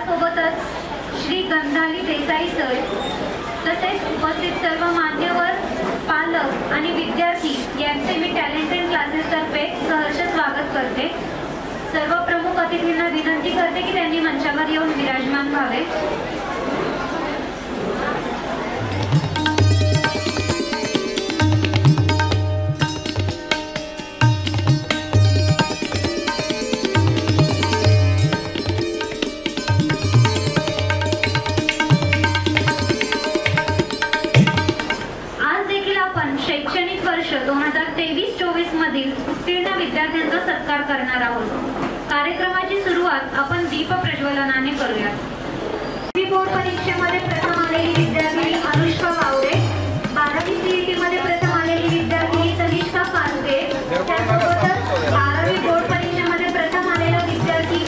सोबतच श्री गंधाली देसाई सर तसेच उपस्थित सर्व मान्यवर पालक आणि विद्यार्थी यांचे मी टॅलेंटेड क्लासेस तर्फे सहर्ष स्वागत करते। सर्व प्रमुख अतिथींना विनंती करते की त्यांनी मंचावर येऊन विराजमान व्हावे। शैक्षणिक वर्ष 2023-24 मधील उत्तीर्ण विद्यार्थ्यांचा सत्कार करणार आहोत। कार्यक्रमाची सुरुवात आपण दीप प्रज्वलनाने करूया। बोर्ड परीक्षेमध्ये प्रथम आलेली विद्यार्थी अनुष्का वावरे, 12वी CET मध्ये प्रथम आलेली विद्यार्थी तनिष्का फारुके, त्यासोबतच 12वी बोर्ड परीक्षेमध्ये प्रथम आलेला विद्यार्थी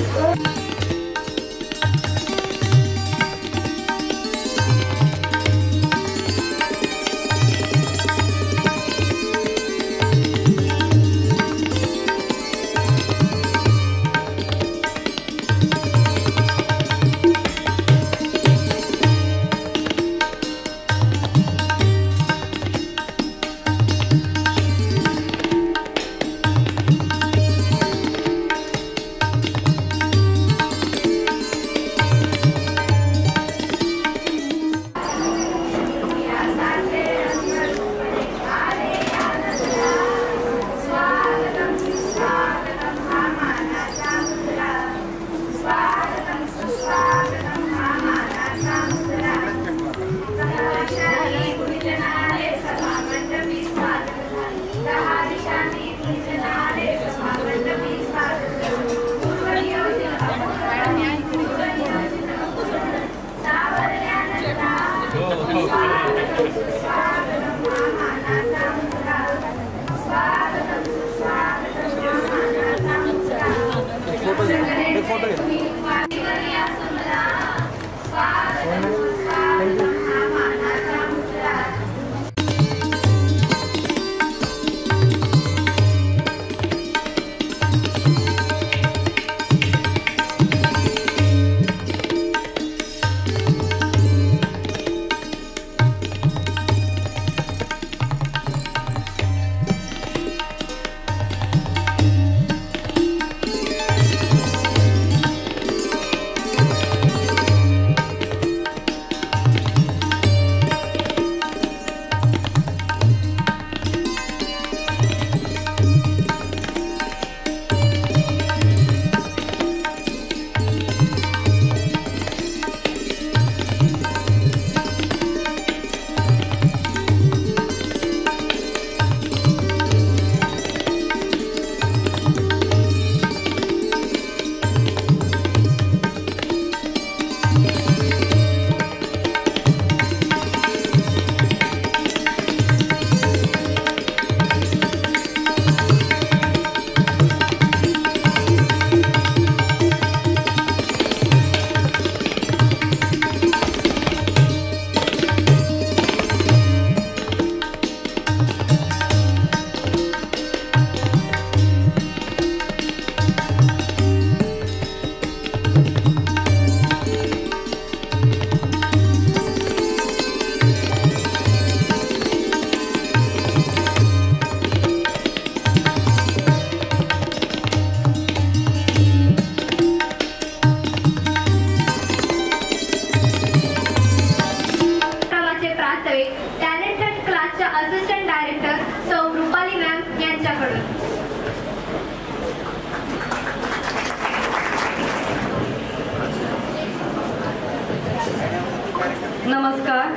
नमस्कार।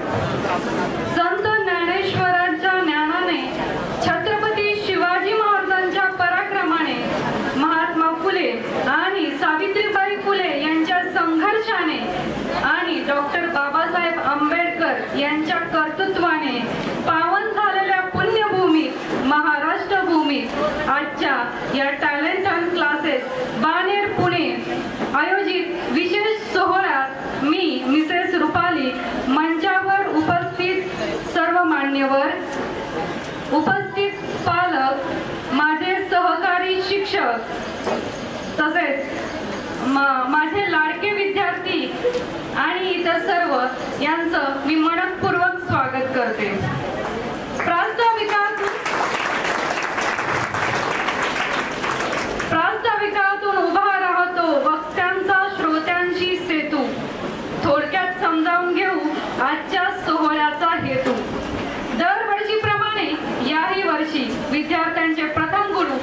संत ज्ञानेश्वरांच्या ज्ञानाने, छत्रपती शिवाजी महाराजांच्या पराक्रमाने, महात्मा फुले आणि सावित्रीबाई फुले यांच्या संघर्षाने आणि डॉक्टर बाबासाहेब आंबेडकर यांच्या कर्तृत्वाने पावन झालेल्या पुण्यभूमीत, महाराष्ट्र भूमीत आजच्या या टॅलेंट क्लासेस बानेर पुणे आयोजित विशेष सोहळ्यात मी मिसेस रुपाली मंचावर उपस्थित सर्व मान्यवर, उपस्थित पालक, माझे सहकारी शिक्षक तसेच माझे लाडके विद्यार्थी यांचं मी मनपूर्वक स्वागत करते। प्रास्ताविकातून उभा राहतो वक्त्यांचा श्रोत्यांशी सेतू, थोडक्यात समजावून घेऊ आजच्या सोहळ्याचा हेतू। दरवर्षीप्रमाणे याही वर्षी विद्यार्थ्यांचे प्रथम गुरु,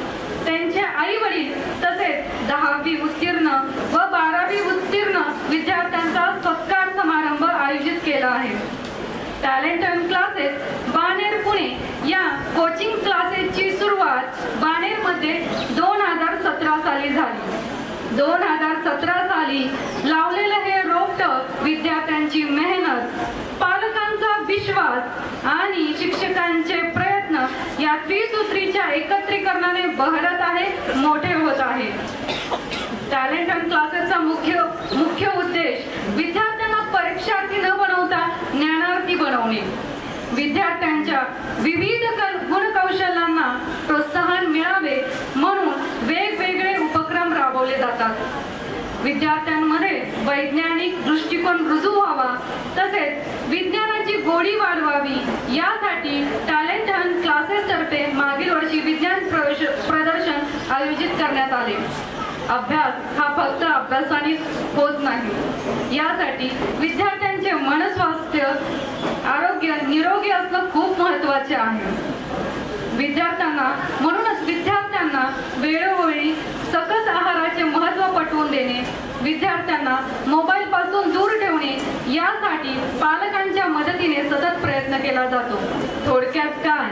त्यांचे आई वडील तसेच 10वी उत्तीर्ण व 12वी उत्तीर्ण विद्यार्थ्यांचा सत्कार समारंभ आयोजित केला आहे। Talent and classes Baner Pune या कोचिंग क्लासेसची सुरुवात बाणेरमध्ये 2017 साली झाली। 2017 साली लावलेलं हे रोपटं विद्यार्थ्यांची मेहनत, पालकांचा विश्वास आणि शिक्षकांचे प्रयत्न या त्रिसूत्रीच्या एकत्रीकरणाने बहरत आहे, मोठे होत आहे। टॅलेंट अँड क्लासेसचा मुख्य उद्देश विद्यार्थ्यांना परीक्षार्थी न बनवता ज्ञानार्थी बनवणे, विद्यार्थ्यांच्या विविध गुणकौशल्यांना प्रोत्साहन मिळावे म्हणून वेगवेगळे उपक्रम राबवले जातात। विद्यार्थ्यांमध्ये वैज्ञानिक दृष्टिकोन रुजू व्हावा तसेच विज्ञानाची गोडी वाढवावी यासाठी टॅलेंट अँड क्लासेस तर्फे मागील वर्षी विज्ञान प्रदर्शन आयोजित करण्यात आले। अभ्यास हा फक्त अभ्यासाने होत नाही, यासाठी विद्यार्थ्यांचे मनस्वास्थ्य आरोग्य निरोगी असणं खूप महत्त्वाचे आहे। म्हणूनच विद्यार्थ्यांना वेळोवेळी सकस आहाराचे महत्त्व पटवून देणे, विद्यार्थ्यांना मोबाईल पासून दूर ठेवणे यासाठी पालकांच्या मदतीने सतत प्रयत्न केला जातो। थोडक्यात काय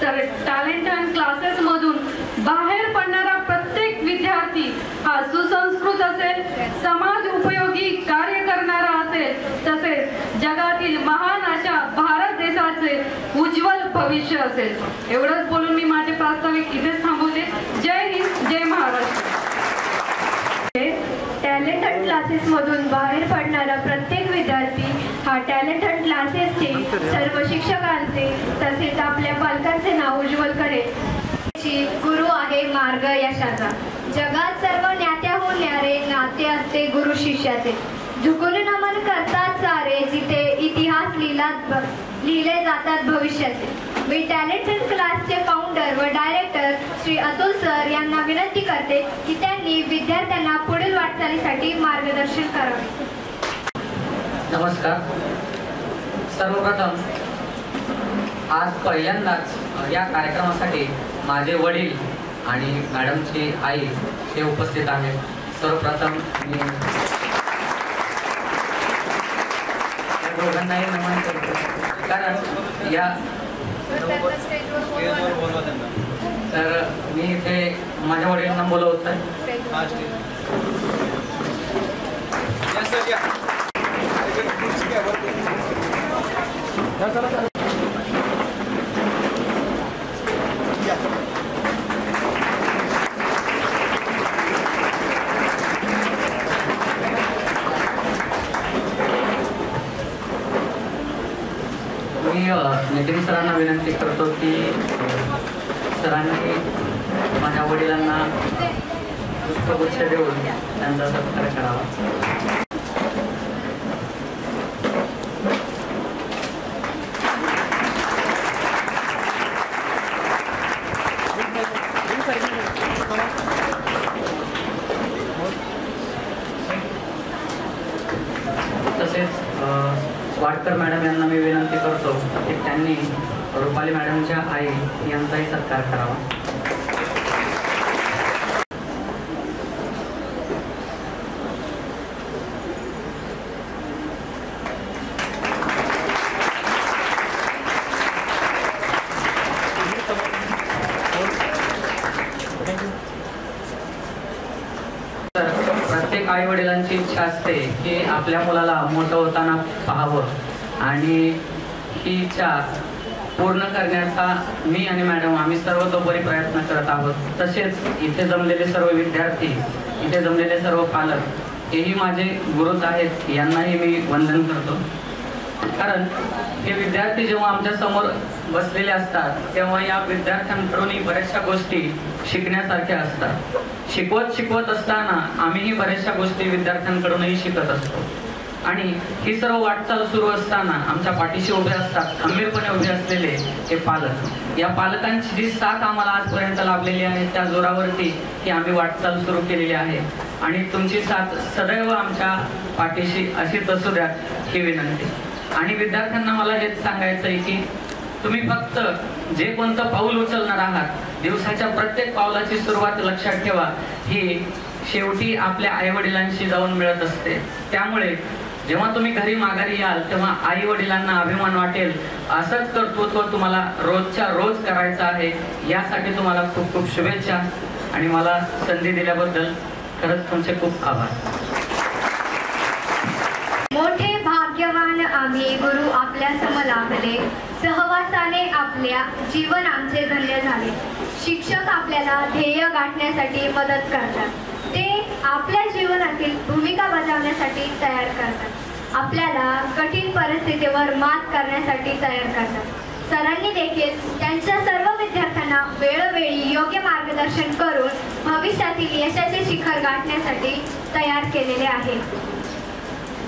तर टॅलेंट अँड क्लासेस मधून बाहेर पडणारा प्रत्येक विद्यार्थी हा सुसंस्कृत असेल, समाज उपयोगी कार्य करणारा असेल तसेच जगातील महान अशा भारत देशाचे उज्ज्वल भविष्य असेल। एवढंच बोलून मी माझे प्रास्ताविक इथेच थांबवते। जय हिंद, जय महाराष्ट्र। टॅलेंट अँड क्लासेस मधून बाहेर पडणारा प्रत्येक विद्यार्थी हा टॅलेंट अँड क्लासेसचे सर्व शिक्षकांचे तसेच आपल्या पालकांचे नाव उज्ज्वल करेल। गुरु आहे मार्ग यशाचा, जगात सर्व ज्ञात्याहून न्यारे नाते असते गुरु शिष्याचे। झुकून नमन करतात सारे जिथे इतिहास लिहिले जातात भविष्याचे। मी टॅलेंट अँड क्लासचे फाउंडर व डायरेक्टर श्री अतुल सर यांना विनंती करते की त्यांनी विद्यार्थ्यांना पुढील वाटचालीसाठी मार्गदर्शन करावे। नमस्कार। सर्वप्रथम आज पहिल्यांदाच या कार्यक्रमासाठी माझे वडील आणि मॅडमची आई हे उपस्थित आहेत। सर्वप्रथम मी दोघांनाही नमन करतो, कारण या तर मी इथे माझ्या वडिलांना बोलवत आहे। मी नितीन सरांना विनंती करतो की सरांनी माझ्या वडिलांना पुष्पगुच्छ देऊन त्यांचा सत्कार करावा। तसेच वाडकर मॅडम यांना मी विनंती करतो की त्यांनी रुपाली मॅडमच्या आई यांचाही सत्कार करावा। प्रत्येक आई वडिलांची इच्छा असते की आपल्या मुलाला मोठं होताना पाहावं आणि ही इच्छा पूर्ण करण्याचा मी आणि मॅडम आम्ही सर्वतोपरी प्रयत्न करत आहोत। तसेच इथे जमलेले सर्व विद्यार्थी, इथे जमलेले सर्व पालक हेही माझे गुरुच आहेत, यांनाही मी वंदन करतो। कारण हे विद्यार्थी जेव्हा आमच्या समोर बसलेले असतात तेव्हा या विद्यार्थ्यांकडूनही बऱ्याचशा गोष्टी शिकण्यासारख्या असतात। शिकवत असताना आम्हीही बऱ्याचशा गोष्टी विद्यार्थ्यांकडूनही शिकत असतो। आणि ही सर्व वाटचाल सुरू असताना आमच्या पाठीशी उभे असतात, खंबीरपणे उभे असलेले हे पालक. या पालकांची जी साथ आम्हाला आजपर्यंत लाभलेली आहे त्या जोरावरती ही आम्ही वाटचाल सुरू केलेली आहे आणि तुमची साथ सदैव आमच्या पाठीशी अशीच असू द्या ही विनंती. आणि विद्यार्थ्यांना मला हेच सांगायचं आहे की तुम्ही फक्त जे कोणतं पाऊल उचलणार आहात, दिवसाच्या प्रत्येक पावलाची सुरुवात लक्षात ठेवा, ही शेवटी आपल्या आईवडिलांशी जाऊन मिळत असते. त्यामुळे जेव्हा तुम्ही घरी माघारी याल तेव्हा आई वडिलांना अभिमान वाटेल. असंच कर्तृत्व तुम्हाला रोजच्या रोज करायचं आहे. यासाठी तुम्हाला खूप खूप शुभेच्छा आणि मला संधी दिल्याबद्दल खरंच तुमचे खूप आभार. मोठे भाग्यवान आम्ही गुरु आपल्या सम लाभले, सहवासाने आपल्या जीवन आमचे धन्य झाले. शिक्षक आपल्याला ध्येय गाठण्यासाठी मदत करतात, ते आपल्या जीवनातील भूमिका बजावण्यासाठी तयार करतात, आपल्याला कठीण परिस्थितीवर मात करण्यासाठी तयार करतात. सरांनी देखील त्यांच्या सर्व विद्यार्थ्यांना वेळोवेळी योग्य मार्गदर्शन करून भविष्यातील यशाचे शिखर गाठण्यासाठी तयार केलेले आहे.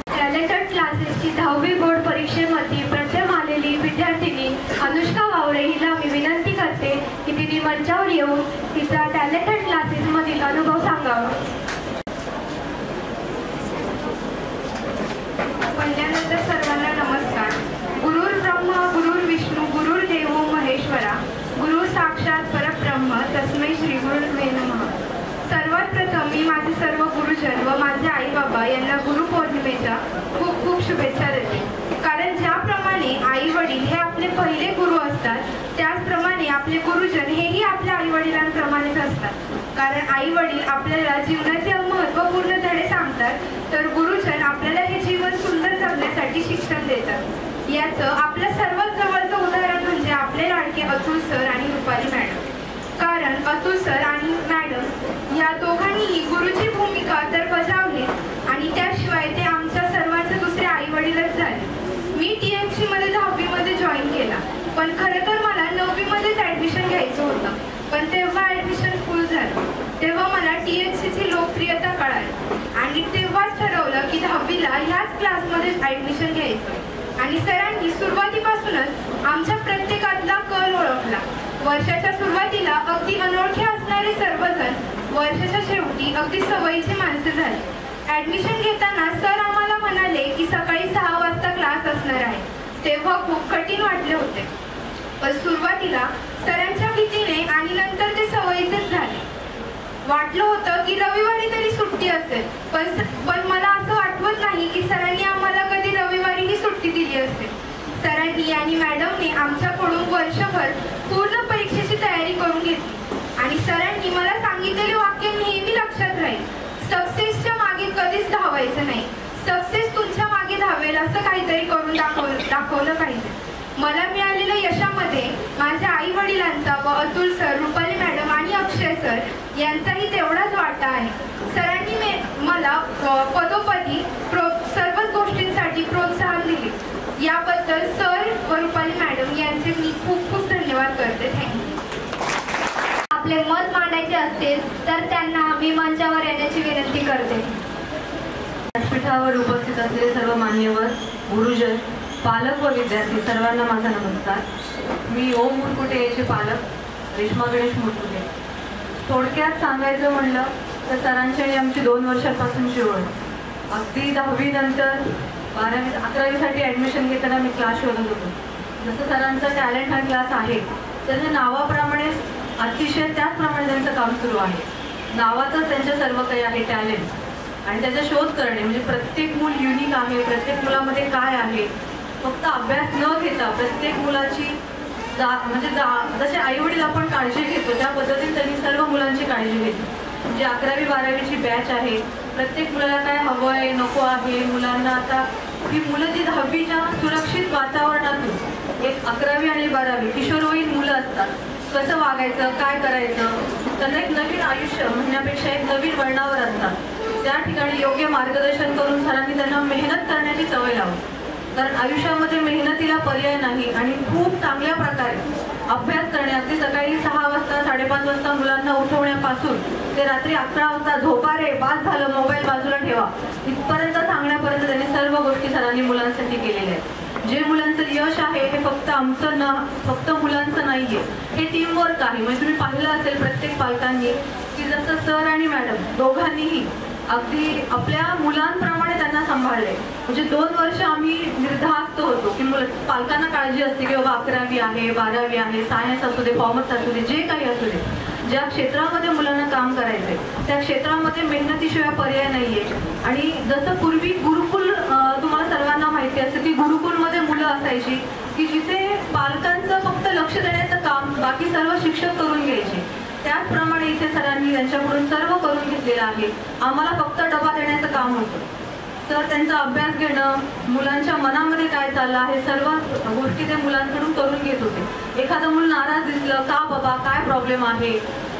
टॅलेंटेड क्लासेसची 10वी बोर्ड परीक्षेमध्ये प्रथम आलेली विद्यार्थिनी अनुष्का वावरे हिला मी विनंती करते की तिने मंचावर येऊन तिचा टॅलेंटेड क्लासेसमधील अनुभव सांगावा. पहिल्यानंतर सर्वांना नमस्कार. गुरुर् ब्रह्मा गुरुर्विष्णू गुरुर्देवो महेश्वरा, गुरु साक्षात परब्रह्म तस्मै श्री गुरुर्वे नमः. सर्वात प्रथम मी माझे सर्व गुरुजन व माझे आई बाबा यांना गुरुपौर्णिमेच्या खूप खूप शुभेच्छा देते. कारण ज्याप्रमाणे आई वडील हे आपले पहिले गुरु असतात, त्याचप्रमाणे आपले गुरुजन हेही आपल्या आई वडिलांप्रमाणेच असतात. कारण आई वडील आपल्याला जीवनाचे महत्त्वपूर्ण धडे सांगतात, तर गुरुजन आपल्याला हे जीवन सुंदर जगण्यासाठी शिक्षण देतात. याचं आपल्या सर्वात जवळचं उदाहरण म्हणजे आपले लाडके अतुल सर आणि रुपाली मॅडम. कारण अतुल सर आणि मॅडम या दोघांनीही गुरुची भूमिका तर बजावलीच आणि त्याशिवाय ते आमच्या सर्वांचे दुसरे आई वडीलच झाले. मी THC मध्ये 10वी मध्ये जॉईन केला, पण खरं तर मला 9वी मध्येच ऍडमिशन घ्यायचं होतं. पण तेव्हा ऍडमिशन फुल झालं. तेव्हा मला THC ची लोकप्रियता कळाली आणि तेव्हाच ठरवलं की 10वीला ह्याच क्लासमध्ये ऍडमिशन घ्यायचं. आणि सरांनी सुरुवातीपासूनच आमच्या प्रत्येकातला कल ओळखला. वर्षाच्या सुरुवातीला अगदी अनोळखी असणारे सर्वजण वर्षाच्या शेवटी अगदी सवयीचे माणसे झाले. ऍडमिशन घेताना सर आम्हाला म्हणाले की सकाळी 6 वाजता क्लास असणार आहे. तेव्हा खूप कठीण वाटले होते, पण सुरुवातीला सरांच्या भीतीने आणि नंतर ते सवयीचेच झाले. वाटलं होतं की रविवारी तरी सुट्टी असेल, पण मला असं वाटवत नाही की सरांनी आम्हाला कधी रविवारीही सुट्टी दिली असेल. सरांनी आणि मॅडमने आमच्याकडून वर्षभर पूर्ण परीक्षेची तयारी करून घेतली आणि सरांनी मला सांगितलेले वाक्य नेहमी लक्षात राहील, सक्सेसच्या मागे कधीच धावायचं नाही, सक्सेस तुमच्या मागे धावेल असं काहीतरी करून दाखवलं पाहिजे. मला मिळालेल्या यशामध्ये माझ्या आई वडिलांचा व अतुल सर, रुपाली मॅडम आणि अक्षय सर यांचाही तेवढाच वाटा आहे. सरांनी मला पदोपदी सर्वच गोष्टींसाठी प्रोत्साहन दिले. याबद्दल सर व रुपाली मॅडम यांचे मी खूप खूप धन्यवाद करते. थँक्यू. आपले मत मांडायचे असतील तर त्यांना मी मंचावर येण्याची विनंती करते. व्यासपीठावर उपस्थित असलेले सर्व मान्यवर, गुरुजन, पालक व विद्यार्थी सर्वांना माझा नमस्कार. मी ओम मुरकुटे याचे पालक रेश्मा गणेश मुरकुटे. थोडक्यात सांगायचं म्हणलं तर सरांची आणि आमची 2 वर्षांपासूनची ओळख. अगदी 10वी नंतर 12वी 11वीसाठी ॲडमिशन घेताना मी क्लास शोधत होतो. जसं सरांचा टॅलेंट हा क्लास आहे, त्यांच्या नावाप्रमाणे अतिशय त्याचप्रमाणे त्यांचं काम सुरू आहे. नावातच त्यांच्या सर्व काही आहे, टॅलेंट आणि त्याचा शोध करणे. म्हणजे प्रत्येक मूल युनिक आहे, प्रत्येक मुलामध्ये काय आहे, फक्त अभ्यास न घेता प्रत्येक मुलाची जसे आईवडील आपण काळजी घेतो त्या पद्धतीने त्यांनी सर्व मुलांची काळजी घेतली. म्हणजे 11वी 12वीची बॅच आहे. प्रत्येक मुलाला काय हवं आहे, नको आहे, मुलांना आता ही मुलं जी 10वीच्या सुरक्षित वातावरणातून एक 11वी आणि 12वी किशोरवयीन मुलं असतात, कसं वागायचं, काय करायचं, त्यांना एक नवीन आयुष्य म्हणण्यापेक्षा एक नवीन वळणावर असतात. त्या ठिकाणी योग्य मार्गदर्शन करून सरांनी त्यांना मेहनत करण्याची सवय लावली. कारण आयुष्यामध्ये मेहनतीला पर्याय नाही आणि खूप चांगल्या प्रकारे अभ्यास करणे, अगदी सकाळी 6 वाजता 5:30 वाजता मुलांना उठवण्यापासून ते रात्री 11 वाजता झोपा रे, बास झालं, मोबाईल बाजूला ठेवा, इथपर्यंत सांगण्यापर्यंत त्यांनी सर्व गोष्टी जे मुलांचं यश आहे हे फक्त आमचं फक्त मुलांचं नाहीये, हे टीमवर्क आहे. म्हणजे तुम्ही पाहिलं असेल प्रत्येक पालकांनी की जसं सर आणि मॅडम दोघांनीही अगदी आपल्या मुलांप्रमाणे त्यांना सांभाळले. म्हणजे 2 वर्ष आम्ही निर्धास्त होतो की पालकांना काळजी असते की बाबा 11वी आहे, 12वी आहे, सायन्स असू दे, कॉमर्स असू दे, जे काही असू दे, ज्या क्षेत्रामध्ये मुलांना काम करायचंय त्या क्षेत्रामध्ये मेहनतीशिवाय पर्याय नाहीये. आणि जसं पूर्वी गुरुकुल तुम्हाला सर्वांना माहिती असतं की गुरुकुलमध्ये मुलं असायची की जिथे पालकांचं फक्त लक्ष देण्याचं काम बाकी सर्व शिक्षक करून घ्यायचे. त्याचप्रमाणे इथे सरांनी त्यांच्याकडून सर्व करून घेतलेलं आहे. आम्हाला फक्त डबा देण्याचं काम होतं. तर त्यांचा अभ्यास घेणं, मुलांच्या मनामध्ये काय चाललं हे सर्व गोष्टी ते मुलांकडून करून घेत होते. एखादं मूल नाराज दिसलं का बाबा काय प्रॉब्लेम आहे,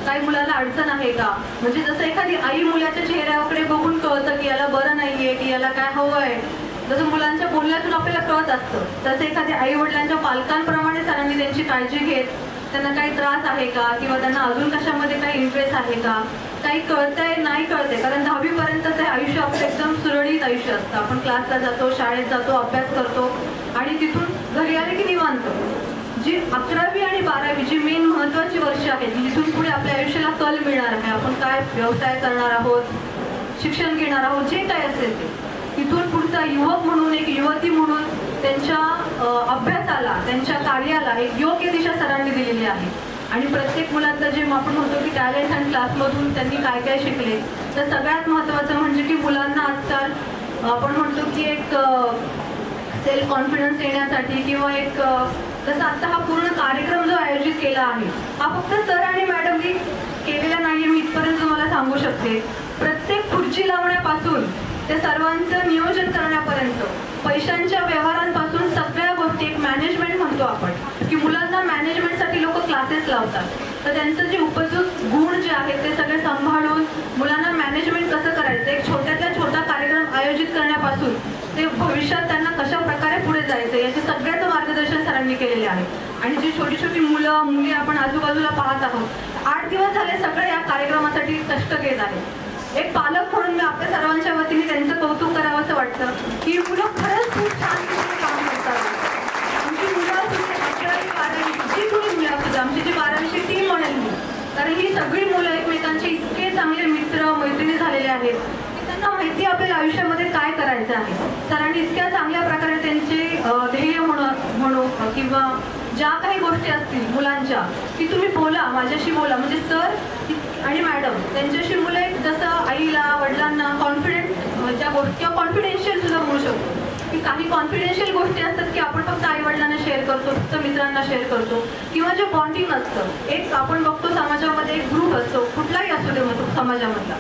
काही मुलाला अडचण आहे का, म्हणजे जसं एखादी आई मुलाच्या चेहऱ्याकडे बघून कळतं की याला बरं नाहीये की याला काय हवंय, जसं मुलांच्या बोलण्यातून आपल्याला कळत असतं तसं एखाद्या आई वडिलांच्या पालकांप्रमाणे सरांनी त्यांची काळजी घेत त्यांना काही त्रास आहे का किंवा त्यांना अजून कशामध्ये काही इंटरेस्ट आहे का, काही कळतंय नाही कळतंय. कारण 10वी पर्यंत ते आयुष्य आपलं एकदम सुरळीत आयुष्य असतं. आपण क्लासला जातो, शाळेत जातो, अभ्यास करतो आणि तिथून घरी आले की निवांत. जी 11वी आणि 12वी जी मेन महत्त्वाची वर्ष आहेत, जिथून पुढे आपल्या आयुष्याला कल मिळणार आहे, आपण काय व्यवसाय करणार आहोत, शिक्षण घेणार आहोत, जे काय असेल ते, तिथून पुढचा युवक म्हणून एक युवती म्हणून त्यांच्या अभ्यासाला त्यांच्या कार्याला एक योग्य दिशा सरांनी दिलेली आहे. आणि प्रत्येक मुलांचं जे आपण म्हणतो की टॅलेंट आणि क्लासमधून त्यांनी काय काय शिकले, तर सगळ्यात महत्त्वाचं म्हणजे की मुलांना आजकाल आपण म्हणतो की एक सेल्फ कॉन्फिडन्स येण्यासाठी किंवा एक जसं आता हा पूर्ण कार्यक्रम जो आयोजित केला आहे हा फक्त सर आणि मॅडमनी केलेला नाहीये. मी इथपर्यंत तुम्हाला सांगू शकते, प्रत्येक खुर्ची लावण्यापासून ते सर्वांचं नियोजन करण्यापर्यंत, पैशांच्या व्यवहारांपासून सगळ्या गोष्टी, एक मॅनेजमेंट म्हणतो आपण की मुलांना मॅनेजमेंटसाठी लोक क्लासेस लावतात. तर त्यांचं जे उपयुक्त गुण जे आहेत ते सगळे सांभाळून मुलांना मॅनेजमेंट कसं करायचं, एक छोट्यातल्या छोटा कार्यक्रम आयोजित करण्यापासून ते भविष्यात त्यांना कशा प्रकारे पुढे जायचं याचे सगळ्याचं मार्गदर्शन सरांनी केलेले आहे. आणि जी छोटी छोटी मुलं मुली आपण आजूबाजूला पाहत आहोत, 8 दिवस झाले सगळे या कार्यक्रमासाठी कष्ट घेत आहेत. एक पालक म्हणून मी आपल्या सर्वांच्या वतीने त्यांचं कौतुक करावं असं वाटतं की मुलं खरंच खूप छान काम करतात. आमची मुलं 11वी 12वी जी कोणी मुलं असतात, आमची जी 12वीची टीम म्हणेल मी, कारण ही सगळी मुलं एकमेकांचे इतके चांगले मित्र मैत्रिणी झालेले आहेत की त्यांना माहिती आपल्याला आयुष्यामध्ये काय करायचं आहे. सरांनी इतक्या चांगल्या प्रकारे त्यांचे ध्येय म्हणू किंवा ज्या काही गोष्टी असतील मुलांच्या की तुम्ही बोला, माझ्याशी बोला, म्हणजे सर आणि मॅडम त्यांच्याशी मुलं एक जसं आईला वडिलांना कॉन्फिडेंट ज्या गोष्टी किंवा कॉन्फिडेन्शियल सुद्धा म्हणू शकतो की काही कॉन्फिडेन्शियल गोष्टी असतात की आपण फक्त आई वडिलांना शेअर करतो, फक्त मित्रांना शेअर करतो, किंवा जे बॉन्डिंग असतं एक आपण बघतो समाजामध्ये एक ग्रुप असतो, कुठलाही असू दे मग समाजामधला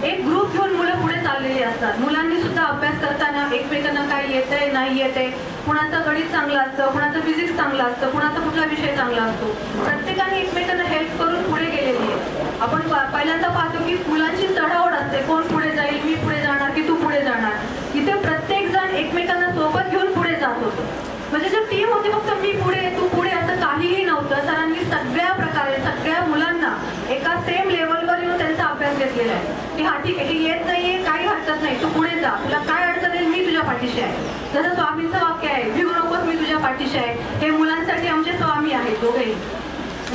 एक ग्रुप घेऊन मुलं पुढे चाललेली असतात. मुलांनी सुद्धा अभ्यास करताना एकमेकांना काय येतंय नाही येतंय, कुणाचं गणित चांगलं असतं, कुणाचं फिजिक्स चांगलं असतं, कुणाचा कुठला विषय चांगला असतो, प्रत्येकाने एकमेकांना हेल्प करून पुढे गेलेली आहे. आपण पहिल्यांदा पाहतो की मुलांची चढाओढ असते, कोण पुढे जाईल, मी पुढे जाणार की तू पुढे जाणार. इथे प्रत्येक जण एकमेकांना सोबत घेऊन पुढे जात होतो. म्हणजे जी टीम होती फक्त मी पुढे तू पुढे असं काहीही नव्हतं. सरांनी सगळ्या प्रकारे सगळ्या मुलांना एका सेम लेवलवर येऊन त्यांचा अभ्यास घेतलेला आहे की हा ठीक आहे, हे येत नाहीये काही हरकत नाही, तू पुढे जा, तुला काय अडचण येईल मी तुझ्या पाठीशी आहे. जसं स्वामींचं वाक्य आहे, भिवू नकोस मी तुझ्या पाठीशी आहे. हे मुलांसाठी आमचे स्वामी आहेत दोघेही.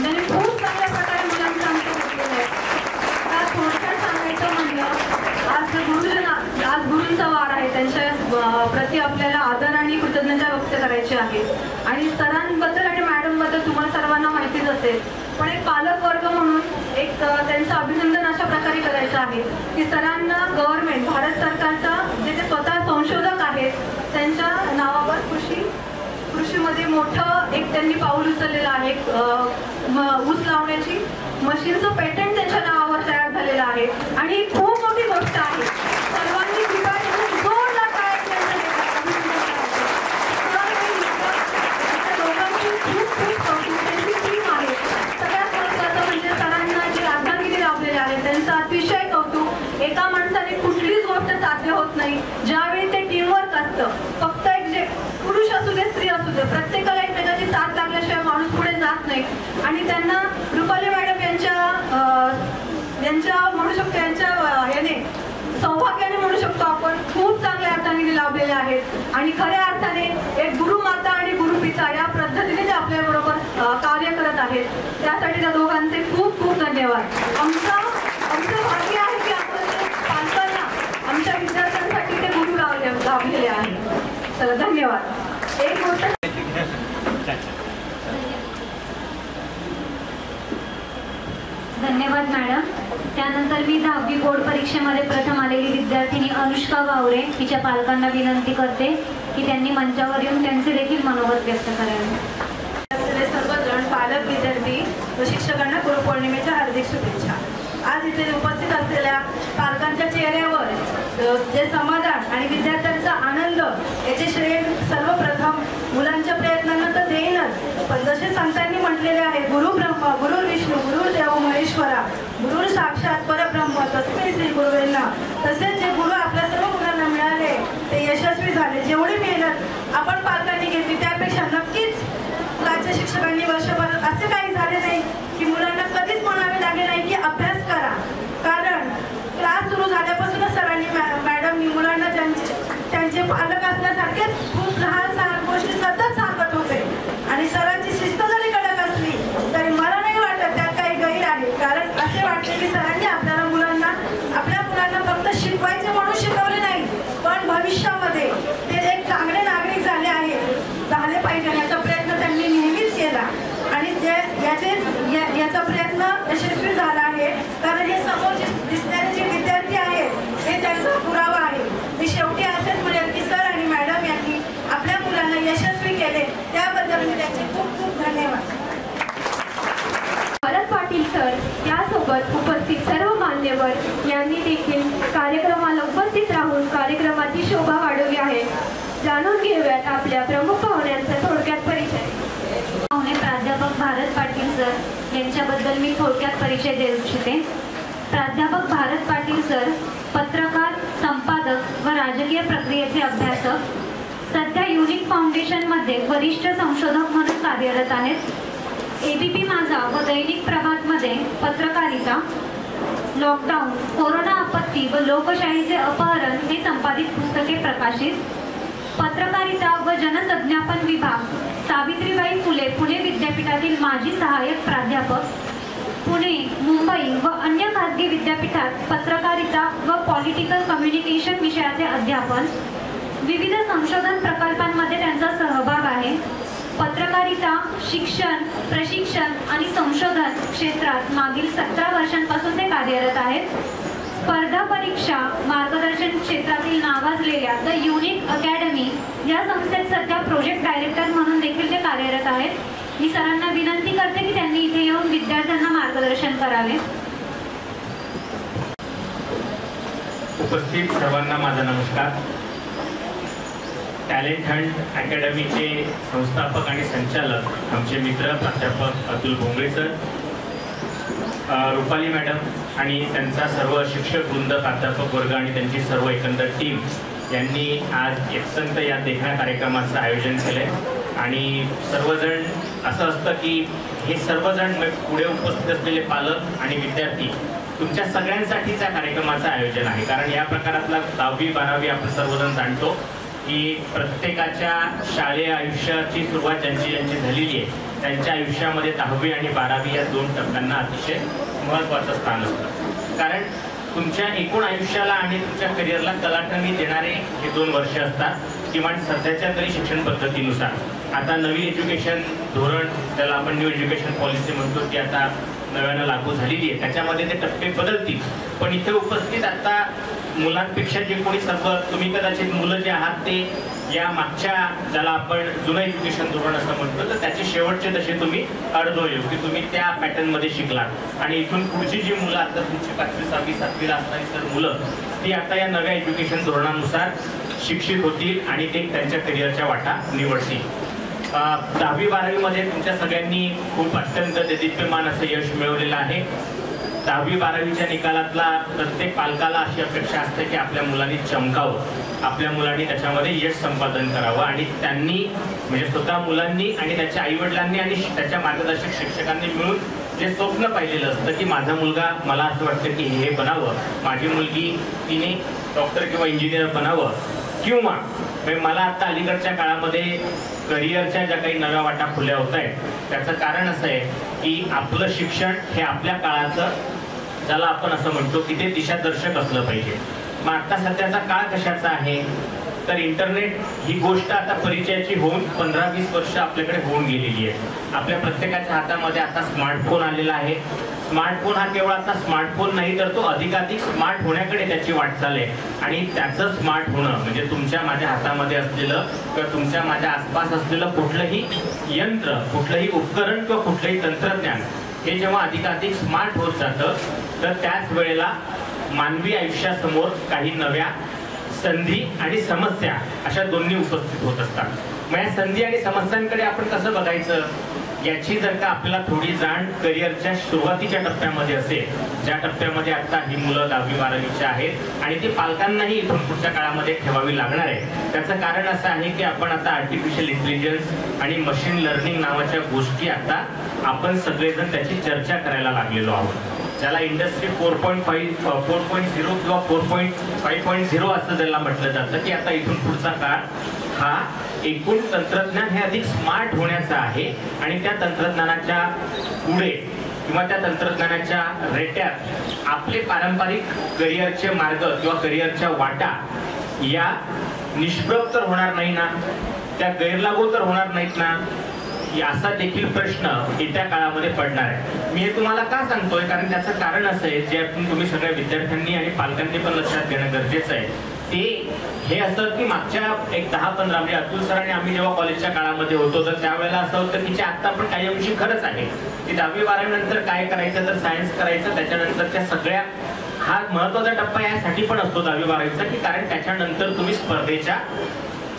त्यांनी खूप चांगल्या प्रकारे मुलांचं आमचं घेतलेलं आहे. थोडक्यात सांगायचं म्हणलं, आज गुरूंचा वार आहे, त्यांच्या प्रति आपल्याला आदर आणि कृतज्ञता व्यक्त करायची आहे. आणि सरांबद्दल आणि मॅडमबद्दल तुम्हाला सर्वांना माहितीच असेल, पण एक पालक वर्ग म्हणून एक त्यांचं अभिनंदन अशा प्रकारे करायचं आहे की सरांना गव्हर्नमेंट भारत सरकारचा जे ते स्वतः संशोधक आहेत त्यांच्या नावावर कृषीमध्ये मोठं एक त्यांनी पाऊल उचललेलं आहे. ऊस लावण्याची मशीनचं पेटंट त्यांच्या नावावर तयार झालेलं आहे आणि ही खूप मोठी गोष्ट आहे. सर्वांनी कृपया जोरदार टाळ्या दोघांची खूप कौतुक. त्यांची टीम आहे. सगळ्यात महत्त्वाचं म्हणजे सरांना जे अर्धांगिरी लावलेले आहेत त्यांचं अतिशय कौतुक. एका माणसाने कुठलीच गोष्ट साध्य होत नाही ज्यावेळी ते टीमवर्क असतं. फक्त एक जे पुरुष असू दे स्त्री असू दे प्रत्येकाला एकमेकाची साथ लागल्याशिवाय माणूस पुढे जात नाही. आणि त्यांना रुपाली मॅडम यांच्या म्हणू शकतो यांच्या याने सौभाग्याने म्हणू शकतो आपण खूप चांगल्या अर्थाने लाभलेले आहेत. आणि खऱ्या अर्थाने एक गुरुमाता कार्य करत आहेत. त्यासाठी त्या दोघांचे खूप खूप धन्यवाद. आमचं भाग्य आहे की आपण पालकांना आमच्या विद्यार्थ्यांसाठी ते गुरु लाभलेले आहेत. चला धन्यवाद. एक गोष्ट धन्यवाद मॅडम. त्यानंतर मी 10वी बोर्ड परीक्षेमध्ये प्रथम आलेली विद्यार्थिनी अनुष्का वावरे हिच्या पालकांना विनंती करते की त्यांनी मंचावर येऊन त्यांचे देखील मनोगत व्यक्त करावे. सर्वजण पालक, विद्यार्थी व शिक्षकांना गुरुपौर्णिमेच्या हार्दिक शुभेच्छा. आज इथे उपस्थित असलेल्या पालकांच्या चेहऱ्यावर जे समाधान आणि विद्यार्थ्यांचा आनंद याचे श्रेय सर्वप्रथम मुलांच्या प्रयत्नांना तर देईनच, पण जसे संतांनी म्हटलेले आहे, गुरु ब्रह्मा गुरु विष्णू गुरुर्देव महेश्वरा गुरु साक्षात परब्रह्म तस्मै श्री गुरुवे नमः. तसेच जे गुरु आपल्या सर्व मुलांना मिळाले ते यशस्वी झाले. जेवढी मेहनत आपण पालकांनी घेतली त्यापेक्षा नक्कीच राज्य शिक्षकांनी वर्षभर असे काही झाले नाही की मुलांना कधीच म्हणावे लागले नाही की अभ्यास करा. कारण क्लास सुरू झाल्यापासूनच सरांनी मॅडमनी मुलांना त्यांचे पालक असल्यासारखेच खूप लहान गोष्टी सतत सांगत होते. आणि सरांची शिस्त जरी कडक असली तरी मला नाही वाटत त्यात काही गैर आहे. कारण असे वाटते की सरांनी आपल्या मुलांना फक्त शिकवायचे म्हणून शिकवले नाही, पण भविष्यामध्ये ते एक चांगले नागरिक झाले पाहिजे याचा प्रयत्न त्यांनी नेहमीच केला. आणि याचा प्रयत्न यशस्वी झाला आहे. कारण हे समोर दिसणारे जे विद्यार्थी आहेत हे त्यांचा पुरावा आहे. मी शेवटी असेच म्हणेल की सर आणि मॅडम यांनी आपल्या मुलांना यशस्वी केले, त्याबद्दल मी त्यांचे खूप खूप धन्यवाद. भरत पाटील सर यासोबत उपस्थित सर्व मान्यवर यांनी देखील कार्यक्रमाला उपस्थित राहून कार्यक्रमाची शोभा वाढवली आहे. जाणून घेऊयात आपल्या प्रमुख पाहुण्यांचा थोडक्यात परिचय. प्राध्यापक भारत पाटील सर यांच्याबद्दल मी थोडक्यात परिचय देऊ इच्छिते. प्राध्यापक भारत पाटील सर पत्रकार, संपादक व राजकीय प्रक्रियेचे अभ्यासक, सध्या युनिक फाउंडेशनमध्ये वरिष्ठ संशोधक म्हणून कार्यरत आहेत. ABP माझा व दैनिक प्रभातमध्ये पत्रकारिता, लॉकडाऊन, कोरोना आपत्ती व लोकशाहीचे अपहरण हे संपादित पुस्तके प्रकाशित. पत्रकारिता व जनसंज्ञापन विभाग, सावित्रीबाई फुले पुणे विद्यापीठातील माजी सहाय्यक प्राध्यापक, पुणे, मुंबई व अन्य खासगी विद्यापीठात पत्रकारिता व पॉलिटिकल कम्युनिकेशन विषयाचे अध्यापन. विविध संशोधन प्रकल्पांमध्ये त्यांचा सहभाग आहे. पत्रकारिता, शिक्षण, प्रशिक्षण आणि संशोधन क्षेत्रात मागील 17 वर्षांपासून ते कार्यरत आहेत. स्पर्धा परीक्षा मार्गदर्शन क्षेत्रातील नावाजलेल्या द युनिक अकॅडमी या संस्थेत सध्या प्रोजेक्ट डायरेक्टर म्हणून देखील ते कार्यरत आहेत. मी सरांना विनंती करते की त्यांनी इथे येऊन विद्यार्थ्यांना मार्गदर्शन करावे. उपस्थित सर्वांना माझा नमस्कार. टॅलेंट हंट अकॅडमीचे संस्थापक आणि संचालक आमचे मित्र प्राध्यापक अतुल भोंगळे सर, रुपाली मॅडम आणि त्यांचा सर्व शिक्षक वृंद, प्राध्यापक वर्ग आणि त्यांची सर्व एकंदर टीम यांनी आज एकसंत या देखण्या कार्यक्रमाचं आयोजन केलं आहे. आणि सर्वजण असं असतं की हे सर्वजण पुढे उपस्थित असलेले पालक आणि विद्यार्थी तुमच्या सगळ्यांसाठीच या कार्यक्रमाचं आयोजन आहे. कारण या प्रकारातला 10वी 12वी आपण सर्वजण जाणतो की प्रत्येकाच्या शालेय आयुष्याची सुरुवात ज्यांची झालेली आहे त्यांच्या आयुष्यामध्ये 10वी आणि 12वी या 2 टप्प्यांना अतिशय महत्त्वाचं स्थान असतं. कारण तुमच्या एकूण आयुष्याला आणि तुमच्या करिअरला कलाटणी देणारे हे 2 वर्ष असतात. किमान सध्याच्या तरी शिक्षण पद्धतीनुसार आता नवीन एज्युकेशन धोरण, त्याला आपण न्यू एज्युकेशन पॉलिसी म्हणतो, ती आता नव्यानं लागू झालेली आहे. त्याच्यामध्ये ते टप्पे बदलतील. पण इथे उपस्थित आता मुलांपेक्षा जे कोणी सर्व तुम्ही कदाचित मुलं जे आहात ते या मागच्या, ज्याला आपण जुनं एज्युकेशन धोरण असं म्हणतो, तर त्याचे शेवटचे तसे तुम्ही अर्धवयू की तुम्ही त्या पॅटर्नमध्ये शिकलात. आणि इथून पुढची जी मुलं आता तुमची 5वी 6वी 7वीला असणारी सर मुलं ती आता या नव्या एज्युकेशन धोरणानुसार शिक्षित होतील आणि ते त्यांच्या करिअरच्या वाटा निवडतील. 10वी 12वीमध्ये तुमच्या सगळ्यांनी खूप अत्यंत देदीप्यमान असं यश मिळवलेलं आहे. 10वी 12वीच्या निकालातला प्रत्येक पालकाला अशी अपेक्षा असते की आपल्या मुलांनी चमकावं, आपल्या मुलांनी त्याच्यामध्ये यश संपादन करावं. आणि त्यांनी म्हणजे स्वतः मुलांनी आणि त्याच्या आईवडिलांनी आणि त्याच्या मार्गदर्शक शिक्षकांनी मिळून जे स्वप्न पाहिलेलं असतं की माझा मुलगा, मला असं वाटतं की हे बनावं, माझी मुलगी तिने डॉक्टर किंवा इंजिनियर बनावं, किंवा मला आता अलीकडच्या काळामध्ये करिअरच्या ज्या काही नव्या वाटा खुल्या होत आहेत त्याचं कारण असं आहे की आपलं शिक्षण हे आपल्या काळाचं, ज्याला आपण असं म्हणतो की ते दिशादर्शक असलं पाहिजे. मग आता सध्याचा काळ कशाचा आहे तर इंटरनेट ही गोष्ट आता परिचयाची होऊन 15-20 वर्ष आपल्याकडे होऊन गेलेली आहे. आपल्या प्रत्येकाच्या हातामध्ये आता स्मार्टफोन आलेला आहे. स्मार्टफोन हा केवळ आता स्मार्टफोन नाही तर तो अधिकाधिक स्मार्ट होण्याकडे त्याची वाटचाल आहे. आणि त्याचं स्मार्ट होणं म्हणजे तुमच्या माझ्या हातामध्ये असलेलं किंवा तुमच्या माझ्या आसपास असलेलं कुठलंही यंत्र, कुठलंही उपकरण किंवा कुठलंही तंत्रज्ञान हे जेव्हा अधिकाधिक स्मार्ट होत जातं तर त्याच वेळेला मानवी आयुष्यासमोर काही नव्या संधी आणि समस्या अशा दोन्ही उपस्थित होत असतात. मग या संधी आणि समस्यांकडे आपण कसं बघायचं याची जर का आपल्याला थोडी जाण करिअरच्या सुरुवातीच्या टप्प्यामध्ये असेल, ज्या टप्प्यामध्ये आता ही मुलं 10वी-12वीची आहेत आणि ती पालकांनाही इथून पुढच्या काळामध्ये ठेवावी लागणार आहे. त्याचं कारण असं आहे की आपण आता आर्टिफिशियल इंटेलिजन्स आणि मशीन लर्निंग नावाच्या गोष्टी आता आपण सगळेजण त्याची चर्चा करायला लागलेलो आहोत. ज्याला इंडस्ट्री 4.0 किंवा 4.5.0 असं ज्याला म्हटलं जातं की आता इथून पुढचा काळ हा एकूण तंत्रज्ञान हे अधिक स्मार्ट होण्याचा आहे आणि त्या तंत्रज्ञानाच्या पुढे किंवा त्या तंत्रज्ञानाच्या रेट्यात आपले पारंपरिक करिअरचे मार्ग किंवा करिअरच्या वाटा या निष्प्रभ तर होणार नाही ना, त्या गैरलागू तर होणार नाहीत ना, असा देखील प्रश्न येत्या काळामध्ये पडणार आहे. मी हे तुम्हाला का सांगतोय कारण त्याचं कारण असं आहे जे तुम्ही सगळ्या विद्यार्थ्यांनी आणि पालकांनी पण लक्षात घेणं गरजेचं आहे. ते हे असं की मागच्या एक 10-15 म्हणजे अतुल सर आणि आम्ही जेव्हा कॉलेजच्या काळामध्ये होतो तर त्यावेळेला असं होतं की आता पण काही अंशी खरंच आहे की 10वी-12वी नंतर काय करायचं तर सायन्स करायचं, त्याच्यानंतरच्या सगळ्या हा महत्वाचा टप्पा यासाठी पण असतो 10वी-12वीचा की कारण त्याच्यानंतर तुम्ही स्पर्धेच्या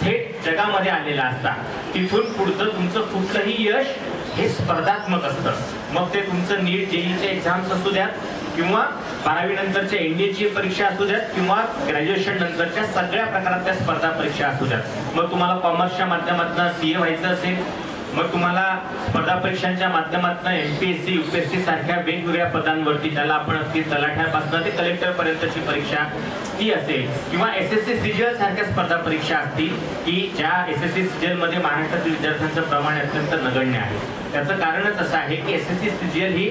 थेट जगामध्ये आलेला असता. तिथून पुढचं तुमचं कुठलंही यश हे स्पर्धात्मक असतं. मग ते तुमचं नीट जेईचे एक्झाम्स असू द्यात किंवा 12वी नंतरच्या एनडीएची परीक्षा असू द्यात किंवा ग्रॅज्युएशन नंतरच्या सगळ्या प्रकारातल्या स्पर्धा परीक्षा असू द्यात. मग तुम्हाला कॉमर्सच्या माध्यमातून सीए व्हायचं असेल, मग तुम्हाला स्पर्धा परीक्षांच्या माध्यमातून एमपीएससी यूपीएससी सारख्या वेगवेगळ्या पदांवरती ज्याला आपण अगदी तलाठ्यापासून ते कलेक्टर पर्यंतची परीक्षा ती असेल किंवा एसएससी सीजीएल सारख्या स्पर्धा परीक्षा असतील की ज्या एसएससी सीजीएल मध्ये महाराष्ट्रातील विद्यार्थ्यांचं प्रमाण अत्यंत नगण्य आहे. त्याचं कारणच असं आहे की एसएससी सीजीएल ही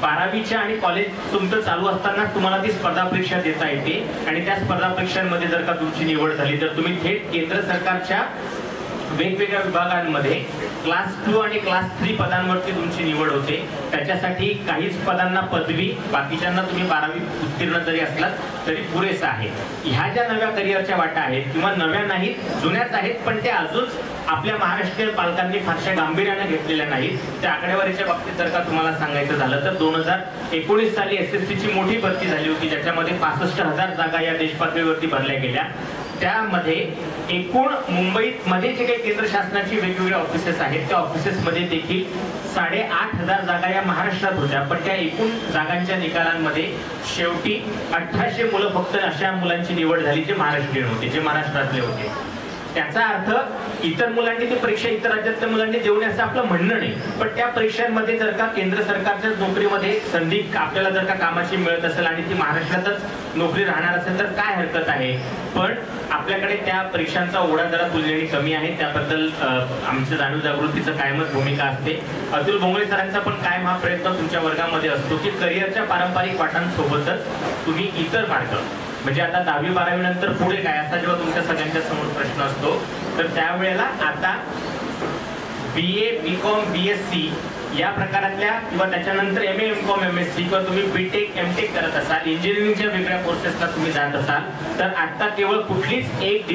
12वीच्या आणि कॉलेज तुमचं चालू असताना तुम्हाला ती स्पर्धा परीक्षा देता येते आणि त्या स्पर्धा परीक्षांमध्ये जर का तुमची निवड झाली तर तुम्ही थेट केंद्र सरकारच्या वेगवेगळ्या विभागांमध्ये क्लास 2 आणि क्लास 3 पदांवरती तुमची निवड होते. त्याच्यासाठी काहीच पदांना पदवी, बाकीच्यांना तुम्ही 12वी उत्तीर्ण जरी असलात तरी पुरेसं आहे. ह्या ज्या नव्या करिअरच्या वाटा आहेत किंवा नव्या नाहीत जुन्याच आहेत पण त्या अजून आपल्या महाराष्ट्रीयन पालकांनी फारशा गांभीर्याने घेतलेल्या नाहीत. त्या आकडेवारीच्या बाबतीत जर का तुम्हाला सांगायचं झालं तर 2019 साली एसएससीची मोठी भरती झाली होती ज्याच्यामध्ये 65,000 जागा या देशपातळीवरती भरल्या गेल्या. त्यामध्ये एकूण मुंबईत मध्ये जे काही केंद्र शासनाची वेगवेगळ्या ऑफिसेस आहेत त्या ऑफिसेसमध्ये देखील 8,500 जागा या महाराष्ट्रात होत्या. पण त्या एकूण जागांच्या निकालांमध्ये शेवटी 1800 मुलं फक्त अशा मुलांची निवड झाली जे महाराष्ट्रीयन होते, जे महाराष्ट्रातले होते. त्याचा अर्थ इतर मुलांनी ती परीक्षा इतर राज्यातल्या मुलांनी देऊ नये असं आपलं म्हणणं नाही, पण त्या परीक्षांमध्ये जर का केंद्र सरकारच्या नोकरीमध्ये संधी आपल्याला जर का कामाची मिळत असेल आणि ती महाराष्ट्रातच नोकरी राहणार असेल तर काय हरकत आहे. पण आपल्याकडे त्या परीक्षांचा ओढा जरा तुलनेने कमी आहे. त्याबद्दल आमच्या जाणीव जागृतीचं कायमच भूमिका असते. अतुल भोंगळे सरांचा पण कायम हा प्रयत्न तुमच्या वर्गामध्ये असतो की करिअरच्या पारंपरिक वाटांसोबतच तुम्ही इतर मार्ग म्हणजे आता 10वी-12वी नंतर पुढे काय असा जेव्हा तुमच्या सगळ्यांच्या समोर प्रश्न असतो तर त्यावेळेला आता BA, BCom, BSc या प्रकारातल्या किंवा त्याच्यानंतर MA, MCom, MSc किंवा तुम्ही BTech, MTech करत असाल, इंजिनिअरिंगच्या वेगळ्या कोर्सेसला तुम्ही जात असाल तर आता केवळ कुठलीच एक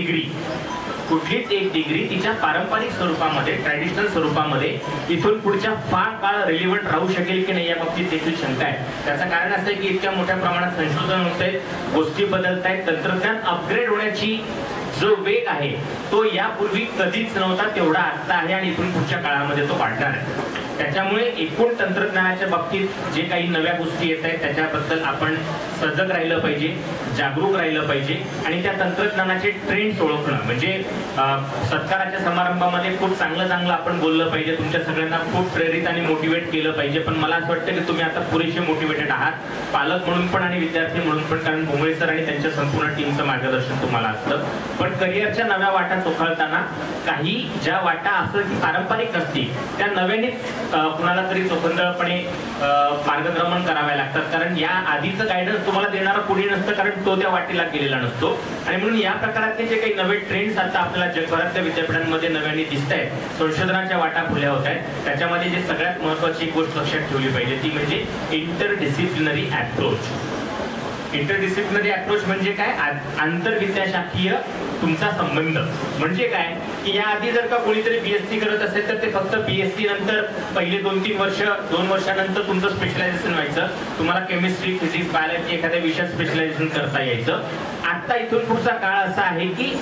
डिग्री तिच्या पारंपरिक स्वरूपामध्ये ट्रॅडिशनल स्वरूपामध्ये इथून पुढच्या फार काळ रिलिव्हंट राहू शकेल की नाही या बाबतीत देखील शंका आहे. त्याचं कारण असं आहे की इतक्या मोठ्या प्रमाणात संशोधन होत आहे, गोष्टी बदलत आहेत, तंत्रज्ञान अपग्रेड होण्याची जो वेग आहे तो यापूर्वी कधीच नव्हता तेवढा आता आहे आणि इथून पुढच्या काळामध्ये तो वाढणार आहे. त्याच्यामुळे एकूण तंत्रज्ञानाच्या बाबतीत जे काही नव्या गोष्टी येत आहेत त्याच्याबद्दल आपण सजग राहिलं पाहिजे, जागरूक राहिलं पाहिजे आणि त्या तंत्रज्ञानाचे ट्रेंड्स ओळखणं. म्हणजे सत्काराच्या समारंभामध्ये खूप चांगलं आपण बोललं पाहिजे, तुमच्या सगळ्यांना खूप प्रेरित आणि मोटिवेट केलं पाहिजे. पण मला असं वाटतं की तुम्ही आता पुरेसे मोटिवेटेड आहात, पालक म्हणून पण आणि विद्यार्थी म्हणून पण, कारण भोंगळे सर आणि त्यांच्या संपूर्ण टीमचं मार्गदर्शन तुम्हाला असतं. पण करिअरच्या नव्या वाटा चोखाळताना काही ज्या वाटा असं की पारंपरिक नसतील त्या नव्याने कुणाला तरी चोखंदळपणे मार्गक्रमण कराव्या लागतात. कारण या आधीचं गायडन्स तुम्हाला देणारा पुढे नसतं, कारण तो त्या वाटेला गेलेला नसतो. आणि म्हणून या प्रकारातले जे काही नवे ट्रेंड्स आता आपल्याला जगभरातल्या विद्यापीठांमध्ये नव्याने दिसत आहेत, संशोधनाच्या वाटा खुल्या होत आहेत, त्याच्यामध्ये जे सगळ्यात महत्वाची एक गोष्ट लक्षात ठेवली पाहिजे ती म्हणजे इंटरडिसिप्लिनरी अप्रोच. इंटरडिसिप्लिनरी अप्रोच म्हणजे काय? आंतरविद्याशाखीय तुमचा संबंध. म्हणजे काय की याआधी जर का कोणीतरी बीएससी करत असेल तर ते फक्त बीएससी नंतर पहिले 2-3 वर्ष, 2 वर्षानंतर तुमचं स्पेशलायझेशन व्हायचं, तुम्हाला केमिस्ट्री, फिजिक्स, बायोलॉजी एखाद्या विषयात स्पेशलायझेशन करता यायचं. आता इथून पुढचा काळ असा आहे की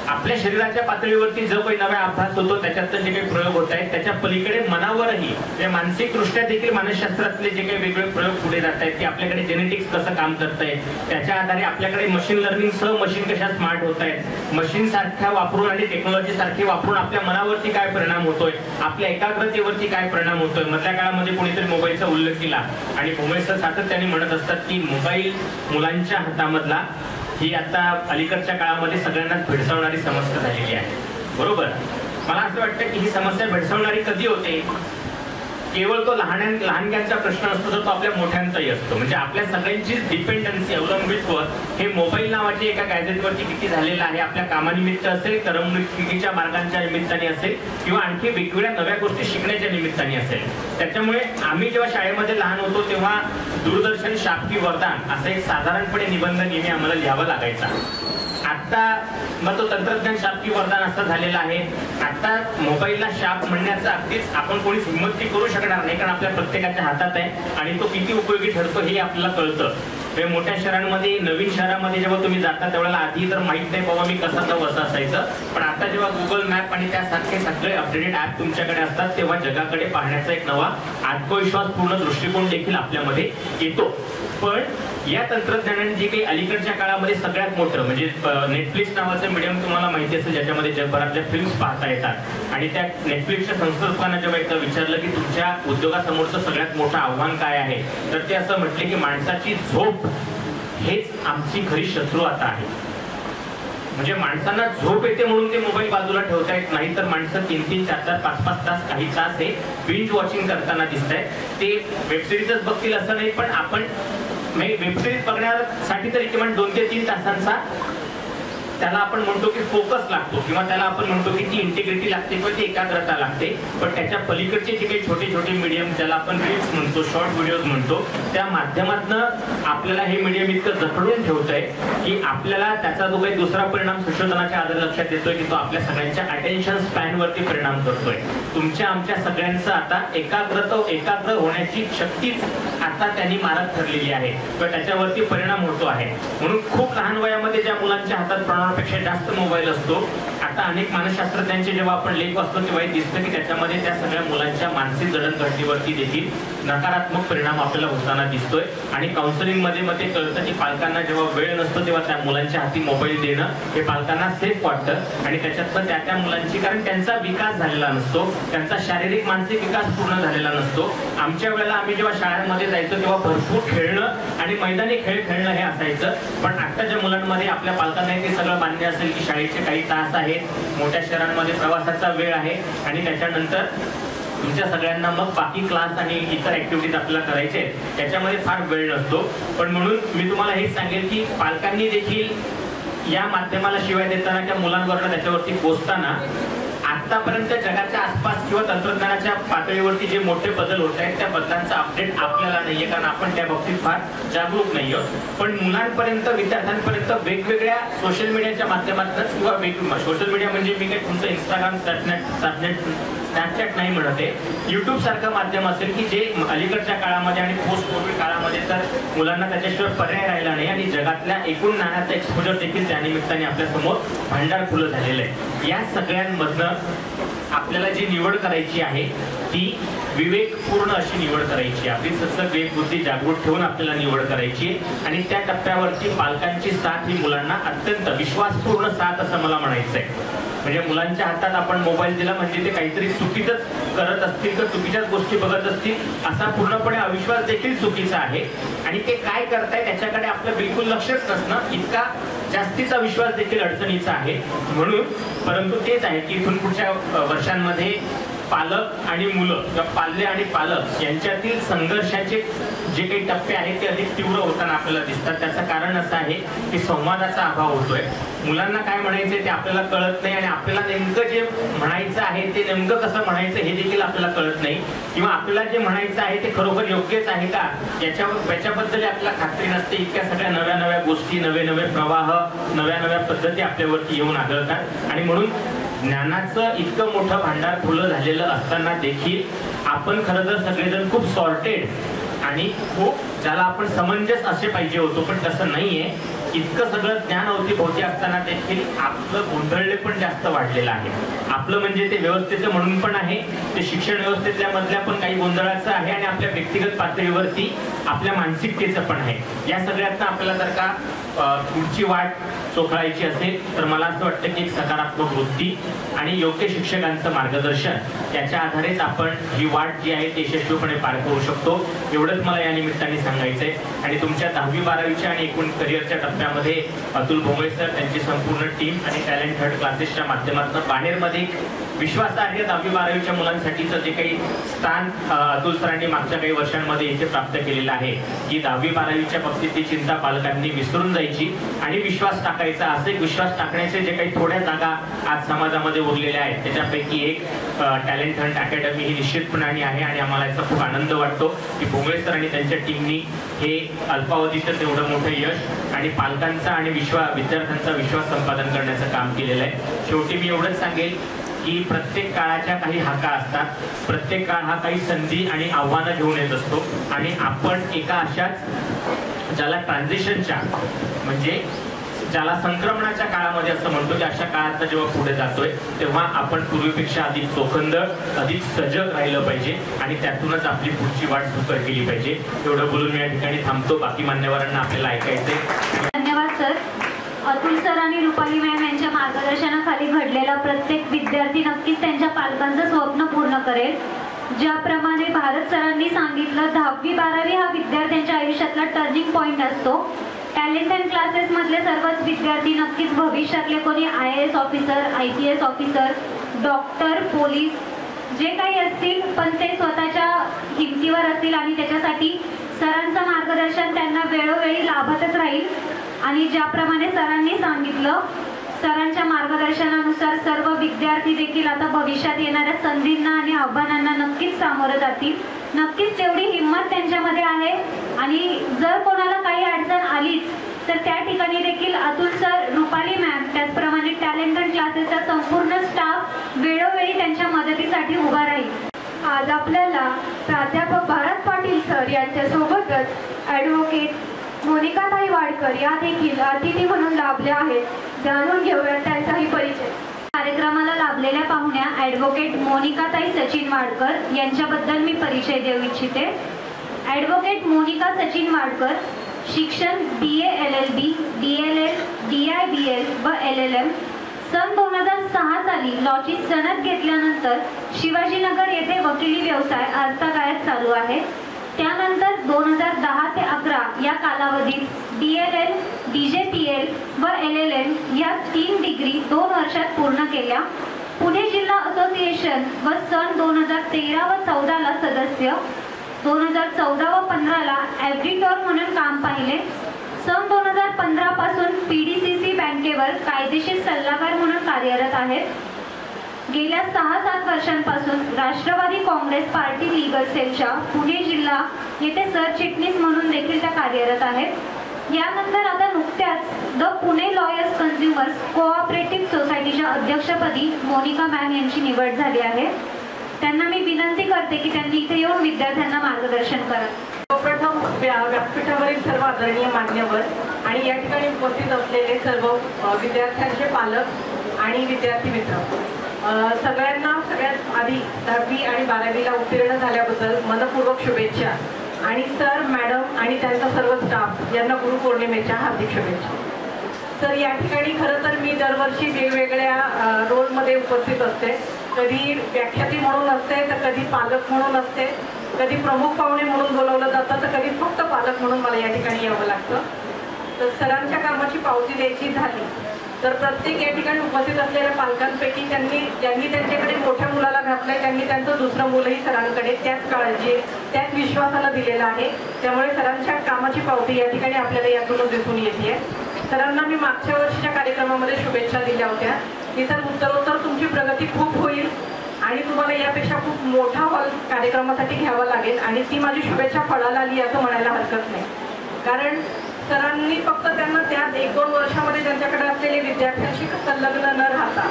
आपल्या शरीराच्या पातळीवरती जो काही नवा अभ्यास होतो त्याच्यात जे काही प्रयोग होत आहेत त्याच्या पलीकडे मनावरही, म्हणजे मानसिकदृष्ट्या देखील मानसशास्त्रातले जे काही वेगवेगळे प्रयोग पुढे जात आहेत की आपल्याकडे जेनेटिक्स कसं काम करत आहे, त्याच्या आधारे आपल्याकडे मशीन लर्निंग सह मशीन कशा स्मार्ट होत आहेत, मशीन सारख्या वापरून आणि टेक्नॉलॉजी सारखी वापरून आपल्या मनावरती काय परिणाम होतोय, आपल्या एकाग्रतेवरती काय परिणाम होतोय. मधल्या काळामध्ये कोणीतरी मोबाईलचा उल्लेख केला आणि भोंगळे सर सातत्याने म्हणत असतात की मोबाईल मुलांच्या हातामधला ही आता अलीकडच्या काळामध्ये सगळ्यांनाच भेडसावणारी समस्या झालेली आहे. बरोबर. मला असं वाटतं की ही समस्या भेडसावणारी कधी होते? केवळ तो लहानग्यांचा प्रश्न असतो तर तो आपल्या मोठ्यांचाही असतो. म्हणजे आपल्या सगळ्यांची डिपेंडन्सी, अवलंबित्व हे मोबाईल नावाच्या एका गॅजेटवरती किती झालेलं आहे. आपल्या कामानिमित्त असेल, करमणुकीच्या मार्गांच्या निमित्ताने असेल किंवा आणखी वेगवेगळ्या नव्या गोष्टी शिकण्याच्या निमित्ताने असेल. त्याच्यामुळे आम्ही जेव्हा शाळेमध्ये लहान होतो तेव्हा दूरदर्शन शाप की वरदान असं एक साधारणपणे निबंध नेहमी आम्हाला लिहावा लागायचा. आता मग तो तंत्रज्ञान शाप की वरदान असं झालेला आहे. आता मोबाईलला शाप म्हणण्याचं अगदीच आपण कोणीच हिंमत करू शकणार नाही, कारण आपल्या प्रत्येकाच्या हातात आहे आणि तो किती उपयोगी ठरतो हे आपल्याला कळतं. मोठ्या शहरांमध्ये, नवीन शहरामध्ये जेव्हा तुम्ही जाता त्यावेळेला आधी तर माहित नाही बाबा मी कसा जाऊ असं असायचं. पण आता जेव्हा गुगल मॅप आणि त्यासारखे सगळे अपडेटेड ऍप तुमच्याकडे असतात तेव्हा जगाकडे पाहण्याचा एक नवा आत्मविश्वासपूर्ण दृष्टिकोन देखील आपल्यामध्ये येतो. पण या तंत्रज्ञानाने जे काही अलीकडच्या काळामध्ये सगळ्यात मोठं म्हणजे नेटफ्लिक्स नावाचं मीडियम तुम्हाला माहिती असेल ज्याच्यामध्ये जगभरातल्या फिल्म्स पाहता येतात. आणि त्या नेटफ्लिक्सच्या संस्थापकांना जेव्हा एकदा विचारलं की तुमच्या उद्योगासमोरचं सगळ्यात मोठं आव्हान काय आहे, तर ते असं म्हटले की माणसाची झोप हेच आमची खरी शत्रू आता आहे. म्हणजे माणसांना झोप येते म्हणून ते मोबाईल बाजूला ठेवता येत नाही, तर माणसं 3-3, 4-4, 5-5 तास, काही तास हे बिंज वॉचिंग करताना दिसत आहे. ते वेबसिरीजच बघतील असं नाही, पण आपण वेबसिरीज बघण्यासाठी तरी किमान 2 ते 3 तासांचा त्याला आपण म्हणतो की फोकस लागतो किंवा त्याला आपण म्हणतो की ती इंटिग्रिटी लागते किंवा ती एकाग्रता लागते. पण त्याच्या पलीकडचे जे काही छोटे छोटे मीडियम ज्याला आपण रील्स म्हणतो, शॉर्ट व्हिडिओज म्हणतो, त्या माध्यमातून आपल्याला हे मीडियम इतकं जखडून ठेवतंय की आपल्याला त्याचा जो काही दुसरा परिणाम संशोधनाच्या आधारे लक्षात येतोय की तो आपल्या सगळ्यांच्या अटेन्शन स्पॅन वरती परिणाम करतोय. तुमच्या आमच्या सगळ्यांचं आता एकाग्र होण्याची शक्तीच आता त्यांनी मारक ठरलेली आहे किंवा त्याच्यावरती परिणाम होतो आहे. म्हणून खूप लहान वयामध्ये ज्या मुलांच्या हातात पेक्षा जास्त मोबाईल असतो. आता अनेक मानसशास्त्रज्ञांचे जेव्हा आपण लेख वाचतो तेव्हा हे दिसतं की त्याच्यामध्ये त्या सगळ्या मुलांच्या मानसिक जडणघडणीवरती देखील नकारात्मक परिणाम आपल्याला होताना दिसतोय. आणि काउन्सिलिंग मध्ये मग ते कळतं की पालकांना जेव्हा वेळ नसतो तेव्हा त्या मुलांच्या हाती मोबाईल देणं हे पालकांना सेफ वाटतं. आणि त्याच्यात पण त्या मुलांची, कारण त्यांचा विकास झालेला नसतो, त्यांचा शारीरिक मानसिक विकास पूर्ण झालेला नसतो. आमच्या वेळेला आम्ही जेव्हा शाळांमध्ये जायचो तेव्हा भरपूर खेळणं आणि मैदानी खेळ खेळणं हे असायचं. पण आत्ताच्या मुलांमध्ये आपल्या पालकांना ते सगळं मान्य असेल की शाळेचे काही तास आहेत, मोठ्या शहरांमध्ये प्रवासाचा वेळ आहे आणि त्याच्यानंतर तुमच्या सगळ्यांना मग बाकी क्लास आणि इतर ऍक्टिव्हिटीज आपल्याला करायचे आहेत, त्याच्यामध्ये फार वेळ नसतो. पण म्हणून मी तुम्हाला हेच सांगेल की पालकांनी देखील या माध्यमाला शिवाय देताना त्या मुलांवरनं त्याच्यावरती पोचताना आतापर्यंत जगाच्या आसपास किंवा तंत्रज्ञानाच्या पातळीवरती जे मोठे बदल होत आहेत त्या बदलांचा अपडेट आपल्याला नाहीये, कारण आपण त्या बाबतीत फार जागरूक नाही आहोत. पण मुलांपर्यंत, विद्यार्थ्यांपर्यंत वेगवेगळ्या सोशल मीडियाच्या माध्यमातूनच किंवा सोशल मीडिया म्हणजे मी काही तुमचं इंस्टाग्राम, स्नॅपचॅट नाही म्हणत आहे, युट्यूब सारखं माध्यम असेल की जे अलीकडच्या काळामध्ये आणि पोस्ट कोविड काळामध्ये तर मुलांना त्याच्याशिवाय पर्याय राहिला नाही आणि जगातल्या एकूण ज्ञानाचं एक्सपोजर देखील त्या निमित्ताने आपल्या समोर भांडार खुलं झालेलं आहे. या सगळ्यांमधनं आपल्याला जी निवड करायची आहे ती विवेकपूर्ण अशी निवड करायची. आपली सगळी बुद्धी जागृत ठेवून आपल्याला निवड करायची आणि त्या टप्प्यावरती पालकांची साथ ही मुलांना अत्यंत विश्वासपूर्ण साथ असं मला म्हणायचं आहे. म्हणजे मुलांच्या हातात आपण मोबाईल दिला म्हणजे ते काहीतरी चुकीचंच करत असतील तर चुकीच्याच गोष्टी बघत असतील असा पूर्णपणे अविश्वास देखील चुकीचा आहे. आणि ते काय करताय त्याच्याकडे आपलं बिलकुल लक्षच नसणं इतका जास्तीचा विश्वास देखील अडचणीचा आहे. म्हणून परंतु तेच आहे की इथून पुढच्या वर्षांमध्ये पालक आणि मुलं किंवा पाल्य आणि पालक यांच्यातील संघर्षाचे जे काही टप्पे आहेत ते अधिक तीव्र होताना आपल्याला दिसतात. त्याचं कारण असं आहे की संवादाचा अभाव होतोय. मुलांना काय म्हणायचंय ते आपल्याला कळत नाही आणि आपल्याला नेमकं जे म्हणायचं आहे ते नेमकं कसं म्हणायचं हे देखील आपल्याला कळत नाही किंवा आपल्याला जे म्हणायचं आहे ते खरोखर योग्यच आहे का याच्याबद्दल आपल्याला खात्री नसते. इतक्या सगळ्या नव्या नव्या गोष्टी नवे नवे प्रवाह नव्या नव्या पद्धती आपल्यावरती येऊन आढळतात आणि म्हणून ज्ञानाचं इतकं मोठं भांडार खुलं झालेलं असताना देखील आपण खरं तर सगळेजण खूप सॉर्टेड आणि खूप ज्याला आपण समंजस असे पाहिजे होतो पण तसं नाहीये. इतकं सगळं ज्ञान अवतीभोवती असताना देखील आपलं गोंधळले पण जास्त वाढलेलं आहे. आपलं म्हणजे ते व्यवस्थेचं म्हणून पण आहे, ते शिक्षण व्यवस्थेतल्या मधल्या पण काही गोंधळाचं आहे आणि आपल्या व्यक्तिगत पातळीवरती आपल्या मानसिकतेचं पण आहे. या सगळ्यातनं आपल्याला जर का पुढची वाट चोखळायची असेल तर मला असं वाटतं की एक सकारात्मक वृत्ती आणि योग्य शिक्षकांचं मार्गदर्शन याच्या आधारेच आपण ही वाट जी आहे ती यशस्वीपणे पार करू शकतो. एवढंच मला या निमित्ताने सांगायचंय. आणि तुमच्या 10वी 12वीच्या आणि एकूण करिअरच्या टप्प्यामध्ये अतुल भोंगळे सर त्यांची संपूर्ण टीम आणि टॅलेंट हंट क्लासेसच्या माध्यमातून बाहेरमध्ये विश्वासार्ह 10वी 12वीच्या मुलांसाठीचं जे काही स्थान अतुल सरांनी मागच्या काही वर्षांमध्ये इथे प्राप्त केलेलं आहे की 10वी 12वीच्या बाबतीत ती चिंता पालकांनी विसरून जायची आणि विश्वास टाकायचा. असे विश्वास टाकण्याचे जे काही थोड्या जागा आज समाजामध्ये उरलेल्या आहेत त्याच्यापैकी एक टॅलेंट हंट अकॅडमी ही निश्चितपणे आहे आणि आम्हाला याचा खूप आनंद वाटतो की भोंगळे सर आणि त्यांच्या टीमनी हे अल्पावधीतच एवढं मोठं यश आणि पालकांचा आणि विद्यार्थ्यांचा विश्वास संपादन करण्याचं काम केलेलं आहे. शेवटी मी एवढंच सांगेल की प्रत्येक काळाच्या काही हाका असतात. प्रत्येक काळ हा काही संधी आणि आव्हानं घेऊन येत असतो आणि आपण एका अशाच ज्याला ट्रान्झिशनच्या म्हणजे ज्याला संक्रमणाच्या काळामध्ये असं म्हणतो की अशा काळात जेव्हा पुढे जातोय तेव्हा आपण पूर्वीपेक्षा अधिक चोखंद अधिक सजग राहिलं पाहिजे आणि त्यातूनच आपली पुढची वाट सुकर केली पाहिजे. एवढं बोलून मी या ठिकाणी थांबतो. बाकी मान्यवरांना आपल्याला ऐकायचंय. धन्यवाद सर. अतुल सर आणि रुपाली मॅम यांच्या मार्गदर्शनाखाली घडलेला प्रत्येक विद्यार्थी नक्कीच त्यांच्या पालकांचं स्वप्न पूर्ण करेल. ज्याप्रमाणे भारत सरांनी सांगितलं 10वी 12वी हा विद्यार्थ्यांच्या आयुष्यातला टर्निंग पॉईंट असतो. टॅलेंट अँड क्लासेस मधले सर्वच विद्यार्थी नक्कीच भविष्यातले कोणी IAS officer IPS officer doctor police जे काही असतील पण ते स्वतःच्या हिमतीवर असतील आणि त्याच्यासाठी सरांचं मार्गदर्शन त्यांना वेळोवेळी लाभतच राहील. आणि ज्याप्रमाणे सरांनी सांगितलं सरांच्या मार्गदर्शनानुसार सर्व विद्यार्थी देखील आता भविष्यात येणाऱ्या संधींना आणि आव्हानांना नक्कीच सामोरं जातील. नक्कीच तेवढी हिंमत त्यांच्यामध्ये आहे आणि जर कोणाला काही अडचण आलीच तर त्या ठिकाणी देखील अतुल सर रुपाली मॅम त्याचप्रमाणे टॅलेंट अँड क्लासेसचा संपूर्ण स्टाफ वेळोवेळी त्यांच्या मदतीसाठी उभा राहील. आज आपल्याला प्राध्यापक भारत पाटील सर यांच्यासोबतच ॲडव्होकेट मोनिकाताई वाडकर या देखील अतिथी म्हणून लाभल्या आहेत. जाणून घेऊया त्यांचाही परिचय. कार्यक्रमाला लाभलेल्या पाहुण्या ॲडव्होकेट मोनिकाताई सचिन वाडकर यांच्याबद्दल मी परिचय देऊ इच्छिते. ॲडव्होकेट मोनिका सचिन वाडकर शिक्षण BA LLB DLL DIBL व LLM. सन 2006 साली लॉची सनद घेतल्यानंतर शिवाजीनगर येथे वकिली व्यवसाय आजतागायत चालू आहे. त्यानंतर 2010 ते 11 या कालावधीत DLL DJPL व LLM या 3 डिग्री 2 वर्षात पूर्ण केल्या. पुणे जिल्हा असोसिएशन व सन 2013 व 14 ला सदस्य. 2014 व 15 ला ॲव्हरिटॉर म्हणून काम पाहिले. सन 2015 पासून PDCC बँकेवर कायदेशीर सल्लागार म्हणून कार्यरत आहेत. गेल्या 6-7 वर्षांपासून राष्ट्रवादी काँग्रेस पार्टी लीगल सेलच्या पुणे जिल्हा येथे सरचिटणीस म्हणून देखील त्या कार्यरत आहेत. यानंतर आता नुकत्याच the Pune lawyers consumers cooperative सोसायटीच्या अध्यक्षपदी मोनिका मॅम यांची निवड झाली आहे. त्यांना मी विनंती करते की त्यांनी इथे येऊन विद्यार्थ्यांना मार्गदर्शन करावं. प्रथम व्यासपीठावरील सर्व आदरणीय मान्यवर आणि या ठिकाणी उपस्थित असलेले सर्व विद्यार्थ्यांचे पालक आणि विद्यार्थी मित्र, सगळ्यात आधी 10वी आणि 12वीला उत्तीर्ण झाल्याबद्दल मनपूर्वक शुभेच्छा आणि सर, मॅडम आणि त्यांचा सर्व स्टाफ यांना गुरुपौर्णिमेच्या हार्दिक शुभेच्छा. सर, या ठिकाणी खरं तर मी दरवर्षी वेगवेगळ्या रोलमध्ये उपस्थित असते. कधी व्याख्याती म्हणून असते, तर कधी पालक म्हणून असते, कधी प्रमुख पाहुणे म्हणून बोलवलं जातं, तर कधी फक्त पालक म्हणून मला या ठिकाणी यावं लागतं. तर सरांच्या कामाची पावती द्यायची झाली तर प्रत्येक या ठिकाणी उपस्थित असलेल्या पालकांपैकी ज्यांनी त्यांच्याकडे मोठ्या मुलाला घातलंय त्यांनी त्यांचं दुसरं मुलंही सरांकडे त्याच काळजी त्याच विश्वासानं दिलेलं आहे. त्यामुळे सरांच्या कामाची पावती या ठिकाणी आपल्याला यातूनच दिसून येते. सरांना मी मागच्या वर्षीच्या कार्यक्रमामध्ये शुभेच्छा दिल्या होत्या की सर, उत्तरोत्तर तुमची प्रगती खूप होईल आणि तुम्हाला यापेक्षा खूप मोठा हॉल कार्यक्रमासाठी घ्यावा लागेल आणि ती माझी शुभेच्छा फळाला आली असं म्हणायला हरकत नाही. कारण सरांनी फक्त त्यांना त्या 1-2 वर्षामध्ये त्यांच्याकडे असलेले विद्यार्थ्यांशी संलग्न न राहता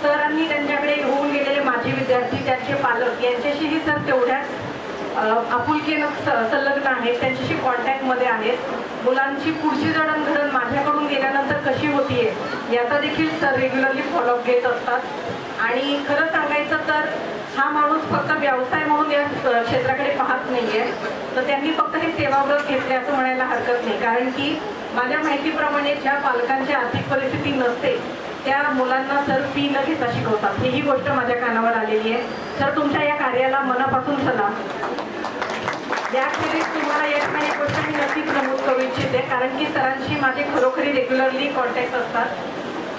सरांनी त्यांच्याकडे होऊन गेलेले माजी विद्यार्थी, त्यांचे पालक यांच्याशीही सर तेवढ्याच आपुलकीनं संलग्न आहेत, त्यांच्याशी कॉन्टॅक्टमध्ये आहेत. मुलांची पुढची जडणघडण माझ्याकडून गेल्यानंतर कशी होतीये याचा देखील सर रेग्युलरली फॉलोअप घेत असतात. आणि खरं सांगायचं तर हा माणूस फक्त व्यवसाय म्हणून या क्षेत्राकडे पाहत नाहीये, तर त्यांनी फक्त हे सेवाव्रत घेतले असं म्हणायला हरकत नाही. कारण की माझ्या माहितीप्रमाणे ज्या पालकांची आर्थिक परिस्थिती नसते त्या मुलांना सर फी न घेता शिकवतात. ही गोष्ट माझ्या कानावर आलेली आहे. सर, तुमच्या या कार्याला मनापासून सलाम. याखेरीज तुम्हाला या ठिकाणी एक गोष्ट मी नक्कीच नमूद करू इच्छिते, कारण की सरांशी माझे खरोखरी रेग्युलरली कॉन्टॅक्ट असतात.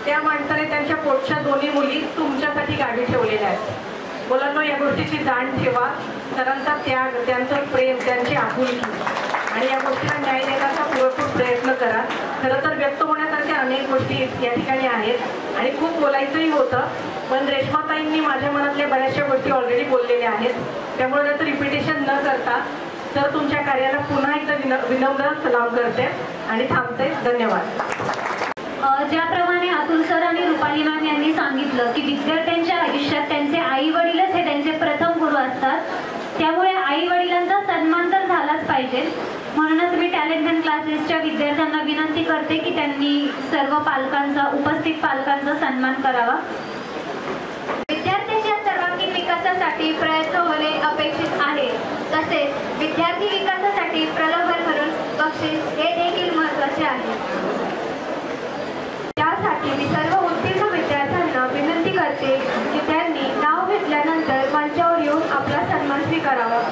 त्या माणसाने त्यांच्या पोटच्या 2 मुली तुमच्यासाठी गाडी ठेवलेल्या आहेत. मुलांना या गोष्टीची जाण ठेवा. सरांचा त्याग, त्यांचं प्रेम, त्यांची आपुलकी आणि या गोष्टीला न्याय देण्याचा पुरेपूर प्रयत्न करा. खरं तर व्यक्त होण्यासारख्या अनेक गोष्टी या ठिकाणी आहेत आणि खूप बोलायचंही होतं, पण रेश्माताईंनी माझ्या मनातल्या बऱ्याचशा गोष्टी ऑलरेडी बोललेल्या आहेत. त्यामुळे त्याचं रिपिटेशन न करता सर, तुमच्या कार्याला पुन्हा एकदा विनम्र सलाम करते आणि थांबते. धन्यवाद. ज्याप्रमाणे अतुल सर आणि रुपाली मॅम यांनी सांगितलं की विद्यार्थ्यांच्या आयुष्यात त्यांचे आई वडीलच हे त्यांचे प्रथम गुरु असतात, त्यामुळे आई वडिलांचा सन्मान तर झालाच पाहिजे. म्हणूनच मी टॅलेंट अँड क्लासेसच्या विद्यार्थ्यांना विनंती करते की त्यांनी सर्व पालकांचा, उपस्थित पालकांचा सन्मान करावा. विद्यार्थ्यांच्या सर्वांगीण विकासासाठी प्रयत्न होणे अपेक्षित आहे. तसेच विद्यार्थी विकासासाठी प्रलोभन म्हणून बक्षीस हे देखील महत्त्वाचे आहे. त्यासाठी मी सर्व उत्तीर्ण विद्यार्थ्यांना विनंती करते की त्यांनी नाव घेतल्यानंतर मंचावर येऊन आपला सन्मान स्वीकारावा.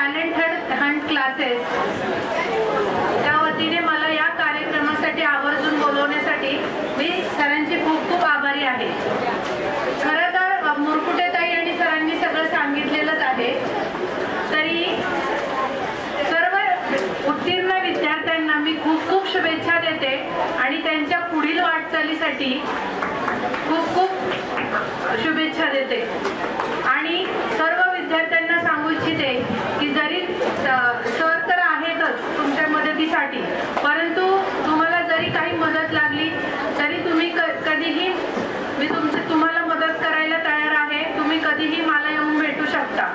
टॅलेंटेड हंट क्लासेस त्या वतीने मला या कार्यक्रमासाठी आवर्जून बोलवण्यासाठी मी सरांची खूप खूप आभारी आहे. खरं तर मुरकुटेताई आणि सरांनी सगळं सांगितलेलंच आहे. तरी सर्व उत्तीर्ण विद्यार्थ्यांना मी खूप खूप शुभेच्छा देते आणि त्यांच्या पुढील वाटचालीसाठी खूप खूप शुभेच्छा देते. आणि सर्व विद्यार्थ्यांना सांगू इच्छिते की जरी सर तर आहेतच तुमच्या मदतीसाठी, परंतु तुम्हाला जरी काही मदत लागली तरी तुम्ही कधीही मी तुम्हाला मदत करायला तयार आहे. तुम्ही कधीही मला येऊन भेटू शकता.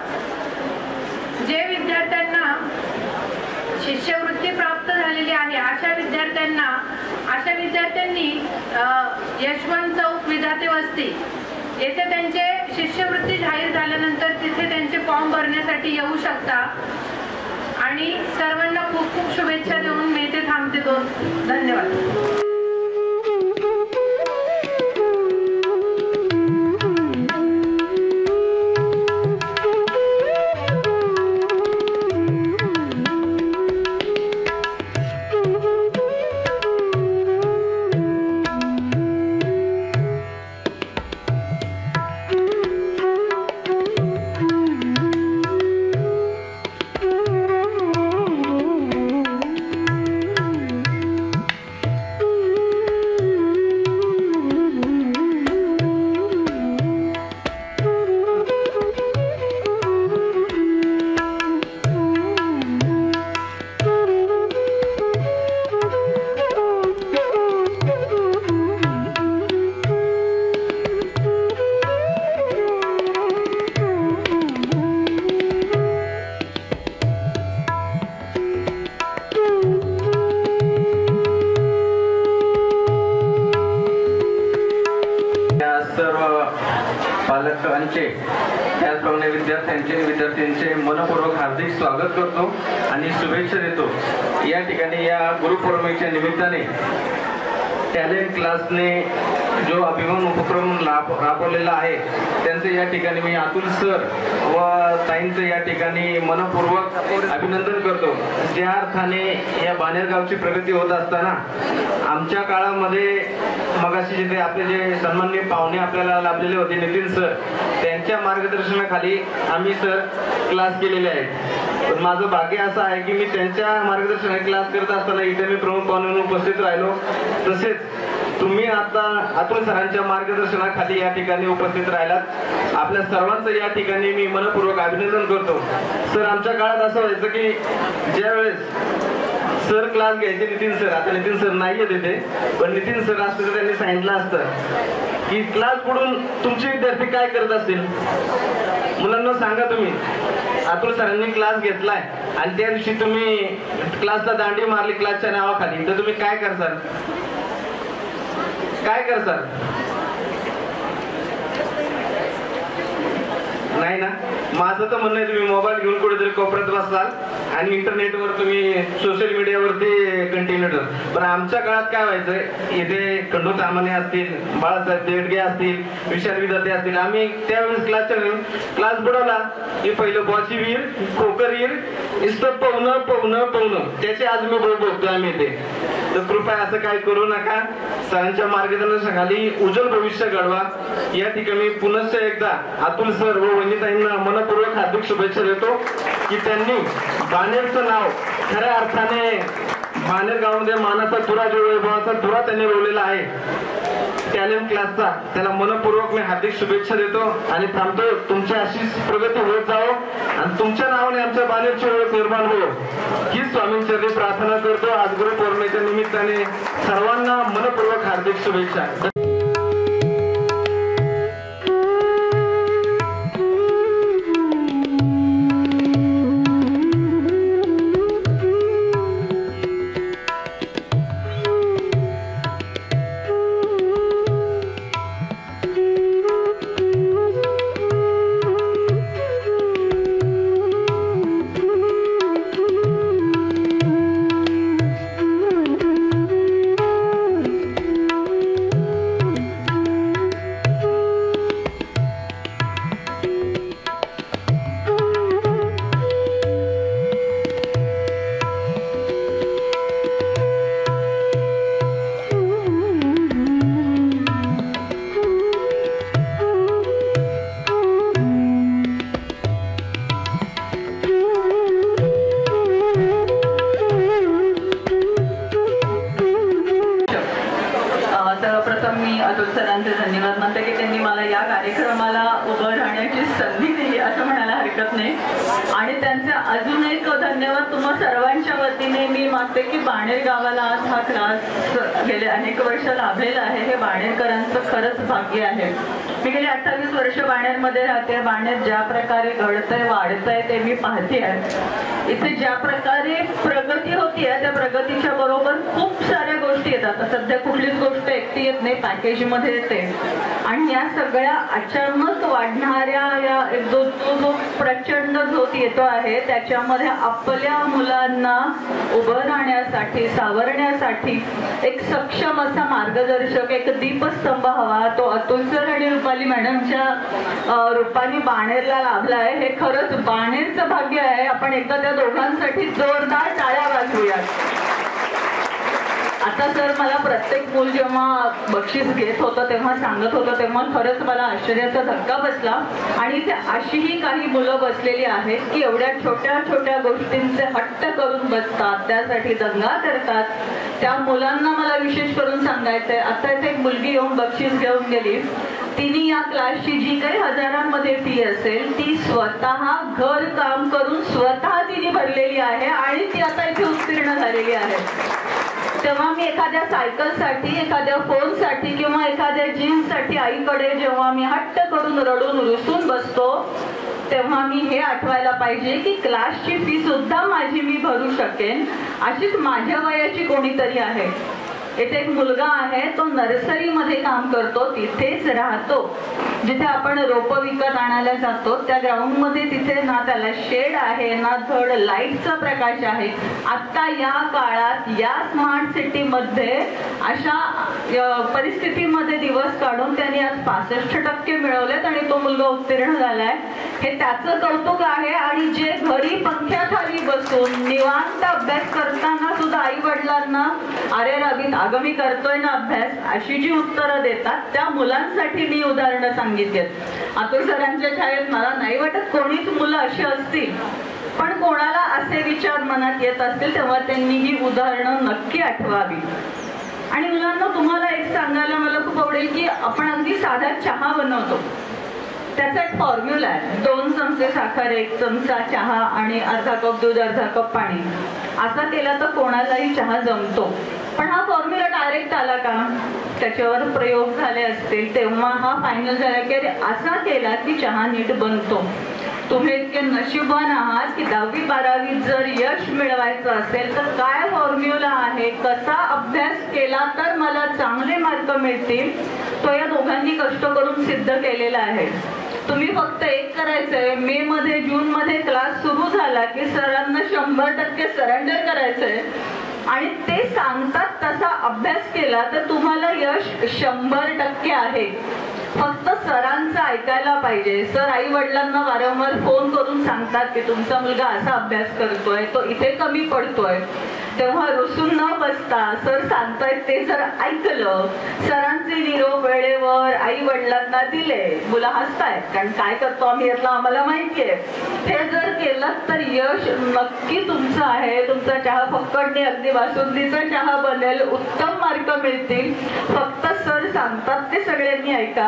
जे विद्यार्थ्यांना शिष्यवृत्ती प्राप्त झालेली आहे अशा विद्यार्थ्यांनी यशवंत चौक विधाते वस्ती येथे त्यांचे शिष्यवृत्ती जाहीर झाल्यानंतर तिथे त्यांचे फॉर्म भरण्यासाठी येऊ शकता. आणि सर्वांना खूप खूप शुभेच्छा देऊन मी इथे थांबते. धन्यवाद. त्याचप्रमाणे विद्यार्थ्यांचे मनपूर्वक हार्दिक स्वागत करतो आणि शुभेच्छा देतो. या ठिकाणी या गुरुपौर्णिमेच्या निमित्ताने टॅलेंट क्लासने जो अभिमान उपक्रम राबवलेला आहे त्यांचे या ठिकाणी मी अतुल सर व ताईंचं या ठिकाणी मनपूर्वक अभिनंदन करतो. ज्या अर्थाने या बाणेरगावची प्रगती होत असताना आमच्या काळामध्ये मगाशी जिथे आपले जे सन्माननीय पाहुणे आपल्याला लाभलेले होते नितीन सर, त्यांच्या मार्गदर्शनाखाली आम्ही सर क्लास केलेले आहेत. पण माझं भाग्य असं आहे की मी त्यांच्या मार्गदर्शनाखाली क्लास करत असताना इथे मी प्रमुख पाहुणे म्हणून उपस्थित राहिलो. तसेच तुम्ही आता अतुल सरांच्या मार्गदर्शनाखाली या ठिकाणी उपस्थित राहिलात. आपल्या सर्वांचं या ठिकाणी मी मनपूर्वक अभिनंदन करतो. सर, आमच्या काळात असं व्हायचं की ज्या वेळेस सर क्लास घ्यायचे नितीन सर, आता नितीन सर नाहीये तिथे, पण नितीन सर असतं तर त्यांनी सांगितलं असतं की क्लास बुडून तुमचे विद्यार्थी काय करत असतील. मुलांना सांगा, तुम्ही अतुल सरांनी क्लास घेतलाय आणि त्या दिवशी तुम्ही क्लासला दांडी मारली क्लासच्या नावाखाली, तर तुम्ही काय करसाल? काय करसाल? नाही ना. माझं तर म्हणणं आहे तुम्ही मोबाईल घेऊन कुठेतरी कोपऱ्यात बसाल आणि इंटरनेटवर तुम्ही सोशल मीडियावरती कंटिन्यू ठेवा. पण आमच्या काळात काय व्हायचं, इथे खंडू तामाने असतील, बाळासाहेब देडगे असतील, विशाल विधाते असतील, आम्ही त्यावेळेस क्लास बुडवला की पहिलं बॉची वीर खोकर वीर इथं पवनं पवनं पवनं त्याचे आज मी बघतो आम्ही इथे. तर कृपया असं काय करू नका. सरांच्या मार्गदर्शनाखाली उज्ज्वल भविष्य घडवा. या ठिकाणी पुनश्च एकदा अतुल सर व वनिताईंना मनपूर्वक हार्दिक शुभेच्छा देतो की त्यांनी बाणेरचं नाव खऱ्या अर्थाने बाणेर गावामध्ये मानाचा तुरा, जो वैभवाचा तुरा त्यांनी रोवलेला आहे टॅलेंट क्लासचा, त्याला मनपूर्वक मी हार्दिक शुभेच्छा देतो आणि थांबतो. तुमच्या अशीच प्रगती होत जावो आणि तुमच्या नावाने आमच्या बाणेरची ओळख निर्माण हो ही स्वामींचरणी प्रार्थना करतो. आज गुरुपौर्णिमेच्या निमित्ताने सर्वांना मनपूर्वक हार्दिक शुभेच्छा. त्यांचे अजून एक धन्यवाद तुम्हा सर्वांच्या वतीने मी मागते की बाणेर गावाला आज हा क्लास गेले अनेक वर्ष लाभलेला आहे. हे बाणेरकरांचं खरंच भाग्य आहे. मी गेली 28 वर्ष बाणेरमध्ये राहते. बाणेर ज्या प्रकारे घडतंय वाढतंय ते मी पाहते आहे. इथे ज्या प्रकारे प्रगती होतीये त्या प्रगतीच्या बरोबर खूप साऱ्या गोष्टी येतात. सध्या कुठलीच गोष्ट एकटी येत नाही, पॅकेजमध्ये येते. आणि या सगळ्या अचानक वाढणाऱ्या या जो प्रचंड झोत येतो आहे त्याच्यामध्ये आपल्या मुलांना उभं राहण्यासाठी सावरण्यासाठी एक सक्षम असा मार्गदर्शक, एक दीपस्तंभ हवा. तो अतुल सर आणि रुपाली मॅडमच्या रूपाने बाणेरला लाभला आहे. हे खरंच बाणेरचं भाग्य आहे. आपण एकदा त्या दोघांसाठी जोरदार टाळ्या वाजवूयात. आता सर मला प्रत्येक मूल जेव्हा बक्षीस घेत होतं तेव्हा सांगत होतं तेव्हा खरंच मला आश्चर्याचा धक्का बसला. आणि इथे अशीही काही मुलं बसलेली आहेत की एवढ्या छोट्या छोट्या गोष्टींचे हट्ट करून बसतात, त्यासाठी दंगा करतात. त्या मुलांना मला विशेष करून सांगायचंय. आता इथे एक मुलगी येऊन बक्षीस घेऊन गेली. तिने या क्लासची जी काही हजारांमध्ये फी असेल ती स्वतः घर काम करून स्वतः तिने भरलेली आहे आणि ती आता इथे उत्तीर्ण झालेली आहे. तेव्हा मी एखाद्या सायकलसाठी, एखाद्या फोनसाठी किंवा एखाद्या जीन्ससाठी आईकडे जेव्हा मी हट्ट करून रडून रुसून बसतो तेव्हा मी हे आठवायला पाहिजे की क्लासची फी सुद्धा माझी मी भरू शकेन. अशीच माझ्या वयाची कोणीतरी आहे. इथे एक मुलगा आहे, तो नर्सरीमध्ये काम करतो, तिथेच राहतो. जिथे आपण रोपं विकत आणायला जातो त्या ग्राउंडमध्ये तिथे ना त्याला शेड आहे ना धड लाईटचा प्रकाश आहे. आता या काळात या स्मार्ट सिटीमध्ये अशा परिस्थितीमध्ये दिवस काढून त्यांनी आज 65% मिळवलेत आणि तो मुलगा उत्तीर्ण झालाय. हे त्याचं कौतुक आहे. आणि जे घरी पंख्याखाली बसून निवांत अभ्यास करताना सुद्धा आई वडिलांना अरे रवीत अगं मी करतोय ना अभ्यास अशी जी उत्तरं देतात त्या मुलांसाठी मी उदाहरणं सांगितलीत. अतुल सरांच्या छायेत मला नाही वाटत कोणीच मुलं अशी असतील, पण कोणाला असे विचार मनात येत असतील तेव्हा त्यांनी ही उदाहरणं नक्की आठवावी. आणि मुलांना तुम्हाला एक सांगायला मला खूप आवडेल की आपण अगदी साधा चहा बनवतो त्याचा एक फॉर्म्युला आहे. 2 चमचे साखर, 1 चमचा चहा आणि अर्धा कप दूध, अर्धा कप पाणी. असा केला तर कोणालाही चहा जमतो. पण हा फॉर्म्युला डायरेक्ट आला का? त्याच्यावर प्रयोग झाले असतील तेव्हा हा फायनल झाला की अरे असा केला की चहा नीट बनतो. तुम्ही इतके नशिबान आहात की 10वी 12वीत जर यश मिळवायचं असेल तर काय फॉर्म्युला आहे, कसा अभ्यास केला तर मला चांगले मार्क मिळतील, तो या दोघांनी कष्ट करून सिद्ध केलेला आहे. तुम्ही फक्त एक करायचंय, मे मध्ये जून मध्ये क्लास सुरू झाला की सरांना 100% सरेंडर करायचंय आणि ते सांगतात तसा अभ्यास केला तर तुम्हाला यश 100% आहे. फक्त सरांचं ऐकायला पाहिजे. सर आई वडिलांना वारंवार फोन करून सांगतात की तुमचा मुलगा असा अभ्यास करतोय, तो इथे कमी पडतोय. तेव्हा रुसून न बसता सर सांगतायत ते जर ऐकलं, सरांचे निरोप वेळेवर आई वडिलांना दिले, मुलं हसतायत कारण काय करतो आम्ही यातलं आम्हाला माहितीये, हे जर केलं तर यश नक्की तुमचं आहे. तुमचा चहा फक्कडणे अगदी बासुंदीचा चहा बनेल, उत्तम मार्क मिळतील. फक्त सर सांगतात ते सगळ्यांनी ऐका.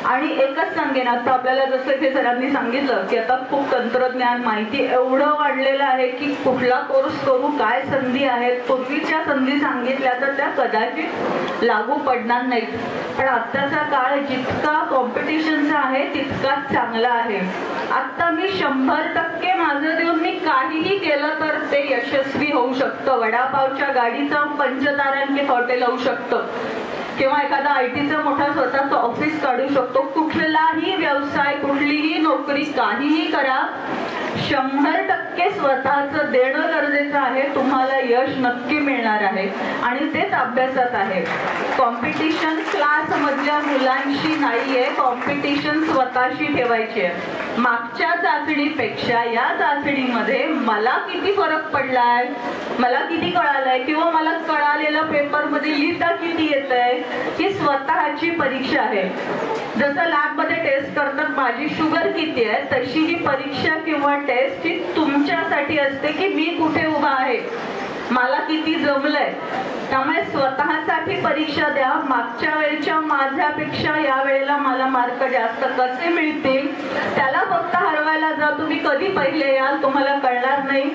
आणि एकच सांगेन, आता आपल्याला जसं की सरांनी सांगितलं की आता खूप तंत्रज्ञान माहिती एवढं वाढलेलं आहे की कुठला कोर्स करू, काय संधी आहेत. पूर्वीच्या संधी सांगितल्या तर त्या कदाचित लागू पडणार नाहीत. पण आत्ताचा काळ जितका कॉम्पिटिशनचा आहे तितकाच चांगला आहे. आता मी 100% माझं देऊन मी काहीही केलं तर ते यशस्वी होऊ शकतं. वडापावच्या गाडीचं पंचतारांकित हॉटेल होऊ शकतं किंवा एखादा IT मोठा स्वतःचं ऑफिस काढू शकतो. कुठलाही व्यवसाय, कुठलीही नोकरी, काहीही करा, 100% स्वतःचं देणं गरजेचं आहे. तुम्हाला यश नक्की मिळणार आहे आणि तेच अभ्यासात आहे. कॉम्पिटिशन क्लास मधल्या मुलांशी नाहीये, कॉम्पिटिशन स्वतःशी ठेवायची आहे. मागच्या चाचणीपेक्षा या चाचणीमध्ये मला किती फरक पडलाय, मला किती कळालंय किंवा मला कळालेलं पेपरमध्ये लिहिता किती येतंय, ही स्वतःची परीक्षा आहे. जसं लॅबमध्ये टेस्ट करतात माझी शुगर किती आहे, तशी ही परीक्षा किंवा टेस्ट ही तुमच्यासाठी असते की मी कुठे उभा आहे. मला किती जमलंय. त्यामुळे स्वतःसाठी परीक्षा द्या. मागच्या वेळेच्या माझ्यापेक्षा या वेळेला मला मार्क जास्त कसे मिळतील त्याला फक्त हरवायला जा. तुम्ही कधी पहिले याल तुम्हाला कळणार नाही.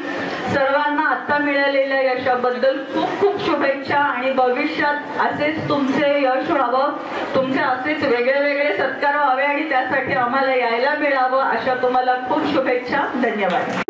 सर्वांना आता मिळालेल्या यशाबद्दल खूप खूप शुभेच्छा आणि भविष्यात असेच तुमचे यश व्हावं, तुमचे असेच वेगळे वेगळे सत्कार व्हावे आणि त्यासाठी आम्हाला यायला मिळावं अशा तुम्हाला खूप शुभेच्छा. धन्यवाद.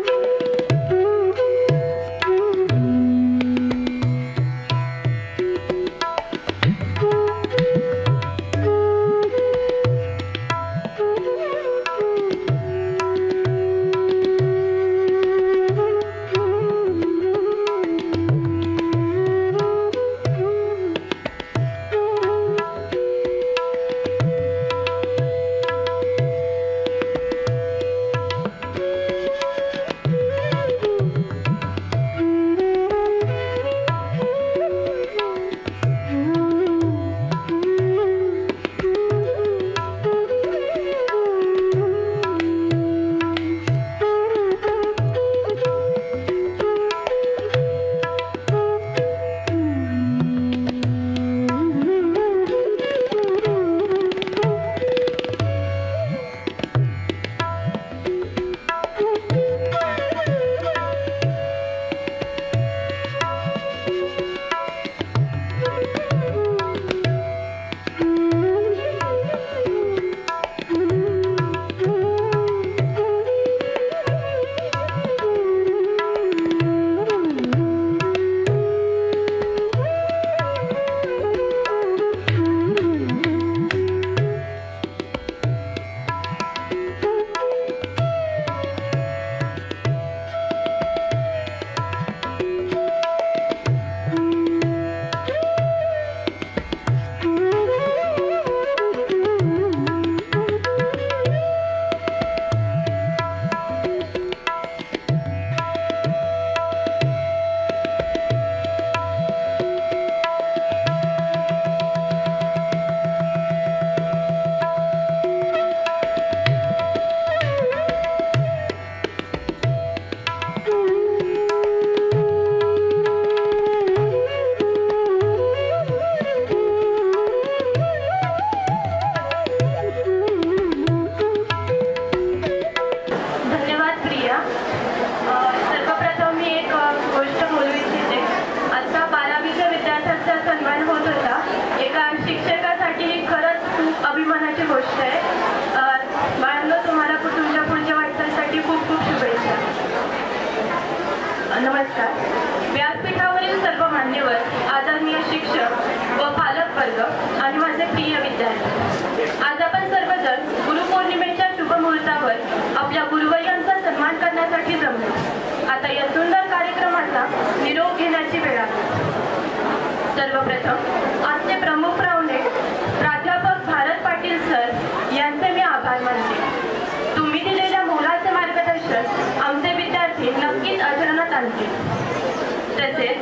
नमस्कार. व्यासपीठावरील सर्व मान्यवर, आदरणीय शिक्षक व पालक वर्ग आणि माझे प्रिय विद्यार्थी, आज आपण सर्वजण गुरुपौर्णिमेच्या शुभ मुहूर्तावर आपल्या गुरुवर्यांचा सन्मान करण्यासाठी जमलो. आता या सुंदर कार्यक्रमाचा निरोप घेण्याची वेळ आहे. सर्वप्रथम आजचे प्रमुख पाहुणे प्राध्यापक भारत पाटील सर यांचे मी आभार मानते. तुम्ही दिलेल्या मोलाचे मार्गदर्शन आमचे विद्यार्थी नक्कीच आचरणात आणतील. तसेच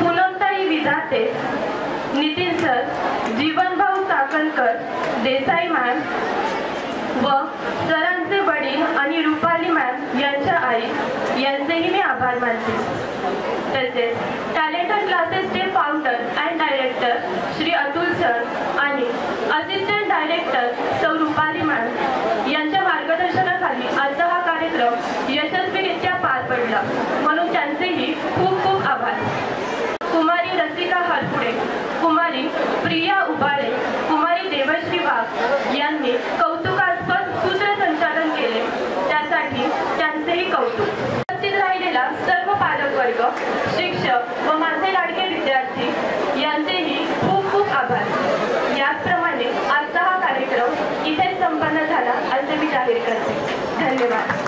पूनमताई विधाते, नितीन सर, जीवनभाऊ काकणकर, देसाई मॅम व सरांचे वडील आणि रुपाली मॅम यांच्या आई यांचेही मी आभार मानते. तसेच टॅलेंटेड क्लासेसचे founder and director Shri Atul sir आणि असिस्टंट डायरेक्टर सौ रुपाली मॅम यांच्या मार्गदर्शनाखाली आजचा हा कार्यक्रम यशस्वीरित्या पार पडला, म्हणून त्यांचेही खूप खूप आभार. कुमारी रसिका हरपुडे, कुमारी प्रिया उबाळे, कुमारी देवश्री वाघ यांनी कौतुकास्पद सूत्रसंचालन केले, त्यासाठी त्यांचेही कौतुक. उपस्थित राहिलेला सर्व पालक वर्ग, शिक्षक व माझे लाडके विद्यार्थी यांचेही खूप खूप आभार. याचप्रमाणे आजचा हा कार्यक्रम इथेच संपन्न झाला असे मी जाहीर करते. धन्यवाद.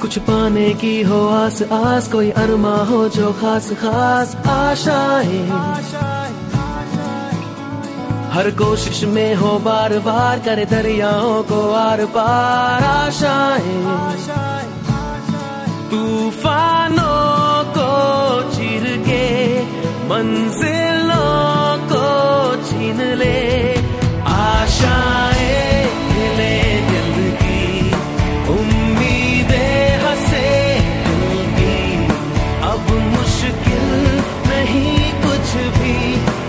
कुछ पाने की हो आस आस, कोई अरमा हो जो खास खास आशाएं, हर कोशिश में हो बार बार करे दरियाओं को आर पार आशाएं, तूफानों को चीर के मंजिलों को छीन ले आशाएं, खिले दिल की उम्मीदें हंसे दिल की, अब मुश्किल नहीं कुछ भी,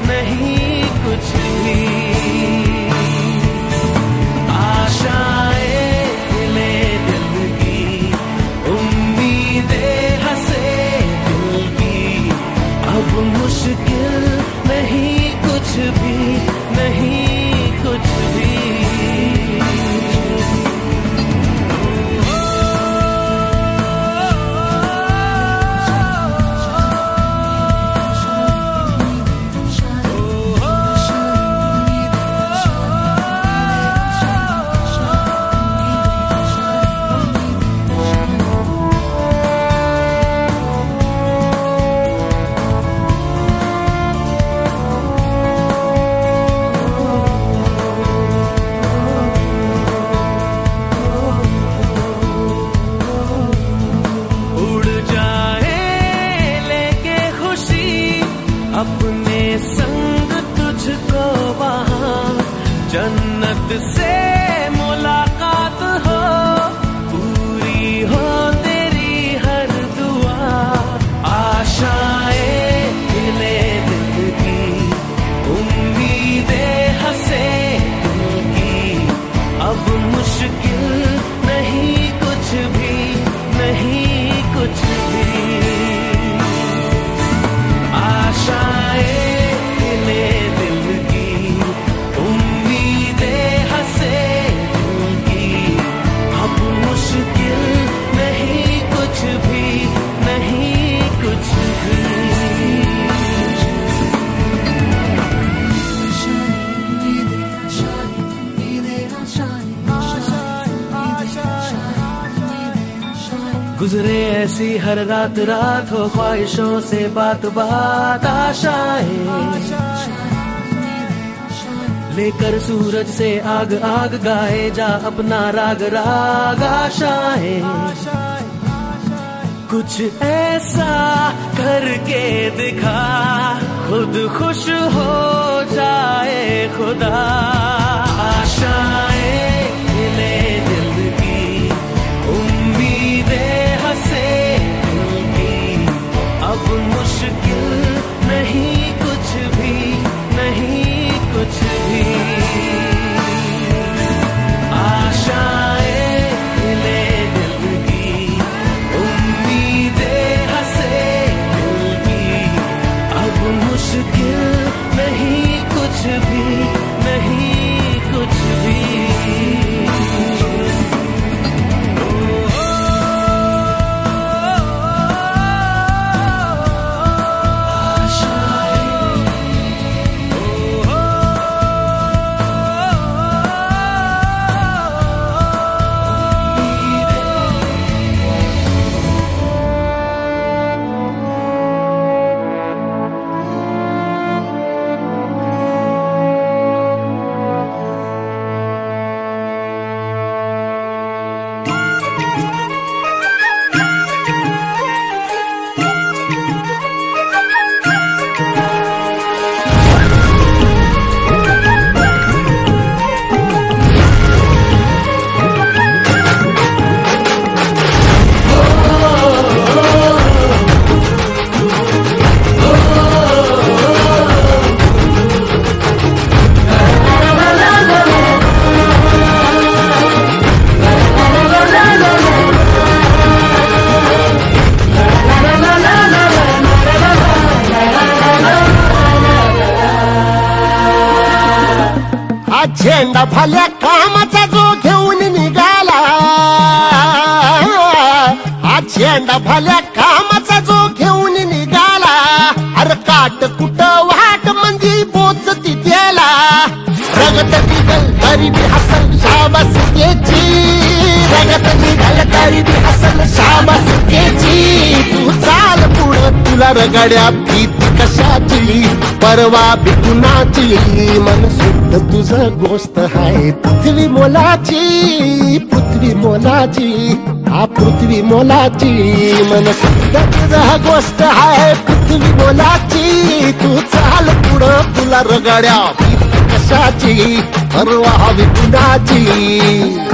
नहीं कुछ भी, आशाएं खिले दिल की उम्मीदें हंसे दिल की, अब मुश्किल नहीं कुछ भी, नहीं कुछ भी। अपने संग तुझको वहाँ जन्नत से मुलाकात हो, पूरी हो तेरी हर दुआ, आशाएं खिले दिल की उम्मीदें हंसे दिल की, अब मुश्किल नहीं कुछ भी, नहीं कुछ भी, आशाएं खिले दिल की उम्मीदें हंसे दिल की, अब मुश्किल नहीं कुछ भी, नहीं कुछ भी। गुजरे ऐसी हर रात रात हो ख्वाहिशों से बात बात, आशाएं लेकर सूरज से आग आग गाए जा अपना राग राग, आशाएं कुछ ऐसा करके दिखा खुद खुश हो जाए खुदा, आशाएं खिले दिल की उम्मीदें हंसे दिल की, अब मुश्किल नहीं कुछ भी, नहीं कुछ भी, आशाएं खिले दिल की उम्मीदें हंसे दिल की, अब मुश्किल नहीं कुछ भी, नहीं कुछ भी। झेंडा भल्या कामाचा जो घेऊन निघाला, हा झेंडा भल्या कामाचा जो घेऊन निघाला, अरे काट कुठं वाट मंदी पोचती त्याला, रगत निघल तरी बी हसल शाबास त्याची, रगत निघल तरी बी नसल शामा सुकेची तू चाल पुढं तुला रगाड्या भीती कशाची परवा बिकुनाची मन शुद्ध तुझं गोष्ट हाय पृथ्वी मोलाची पृथ्वी मोलाची हा पृथ्वी मोलाची मन शुद्ध तुझं गोष्ट हाय पृथ्वी मोलाची तू चाल पुढं तुला रगाड्या भीती कशाची परवा बिकुनाची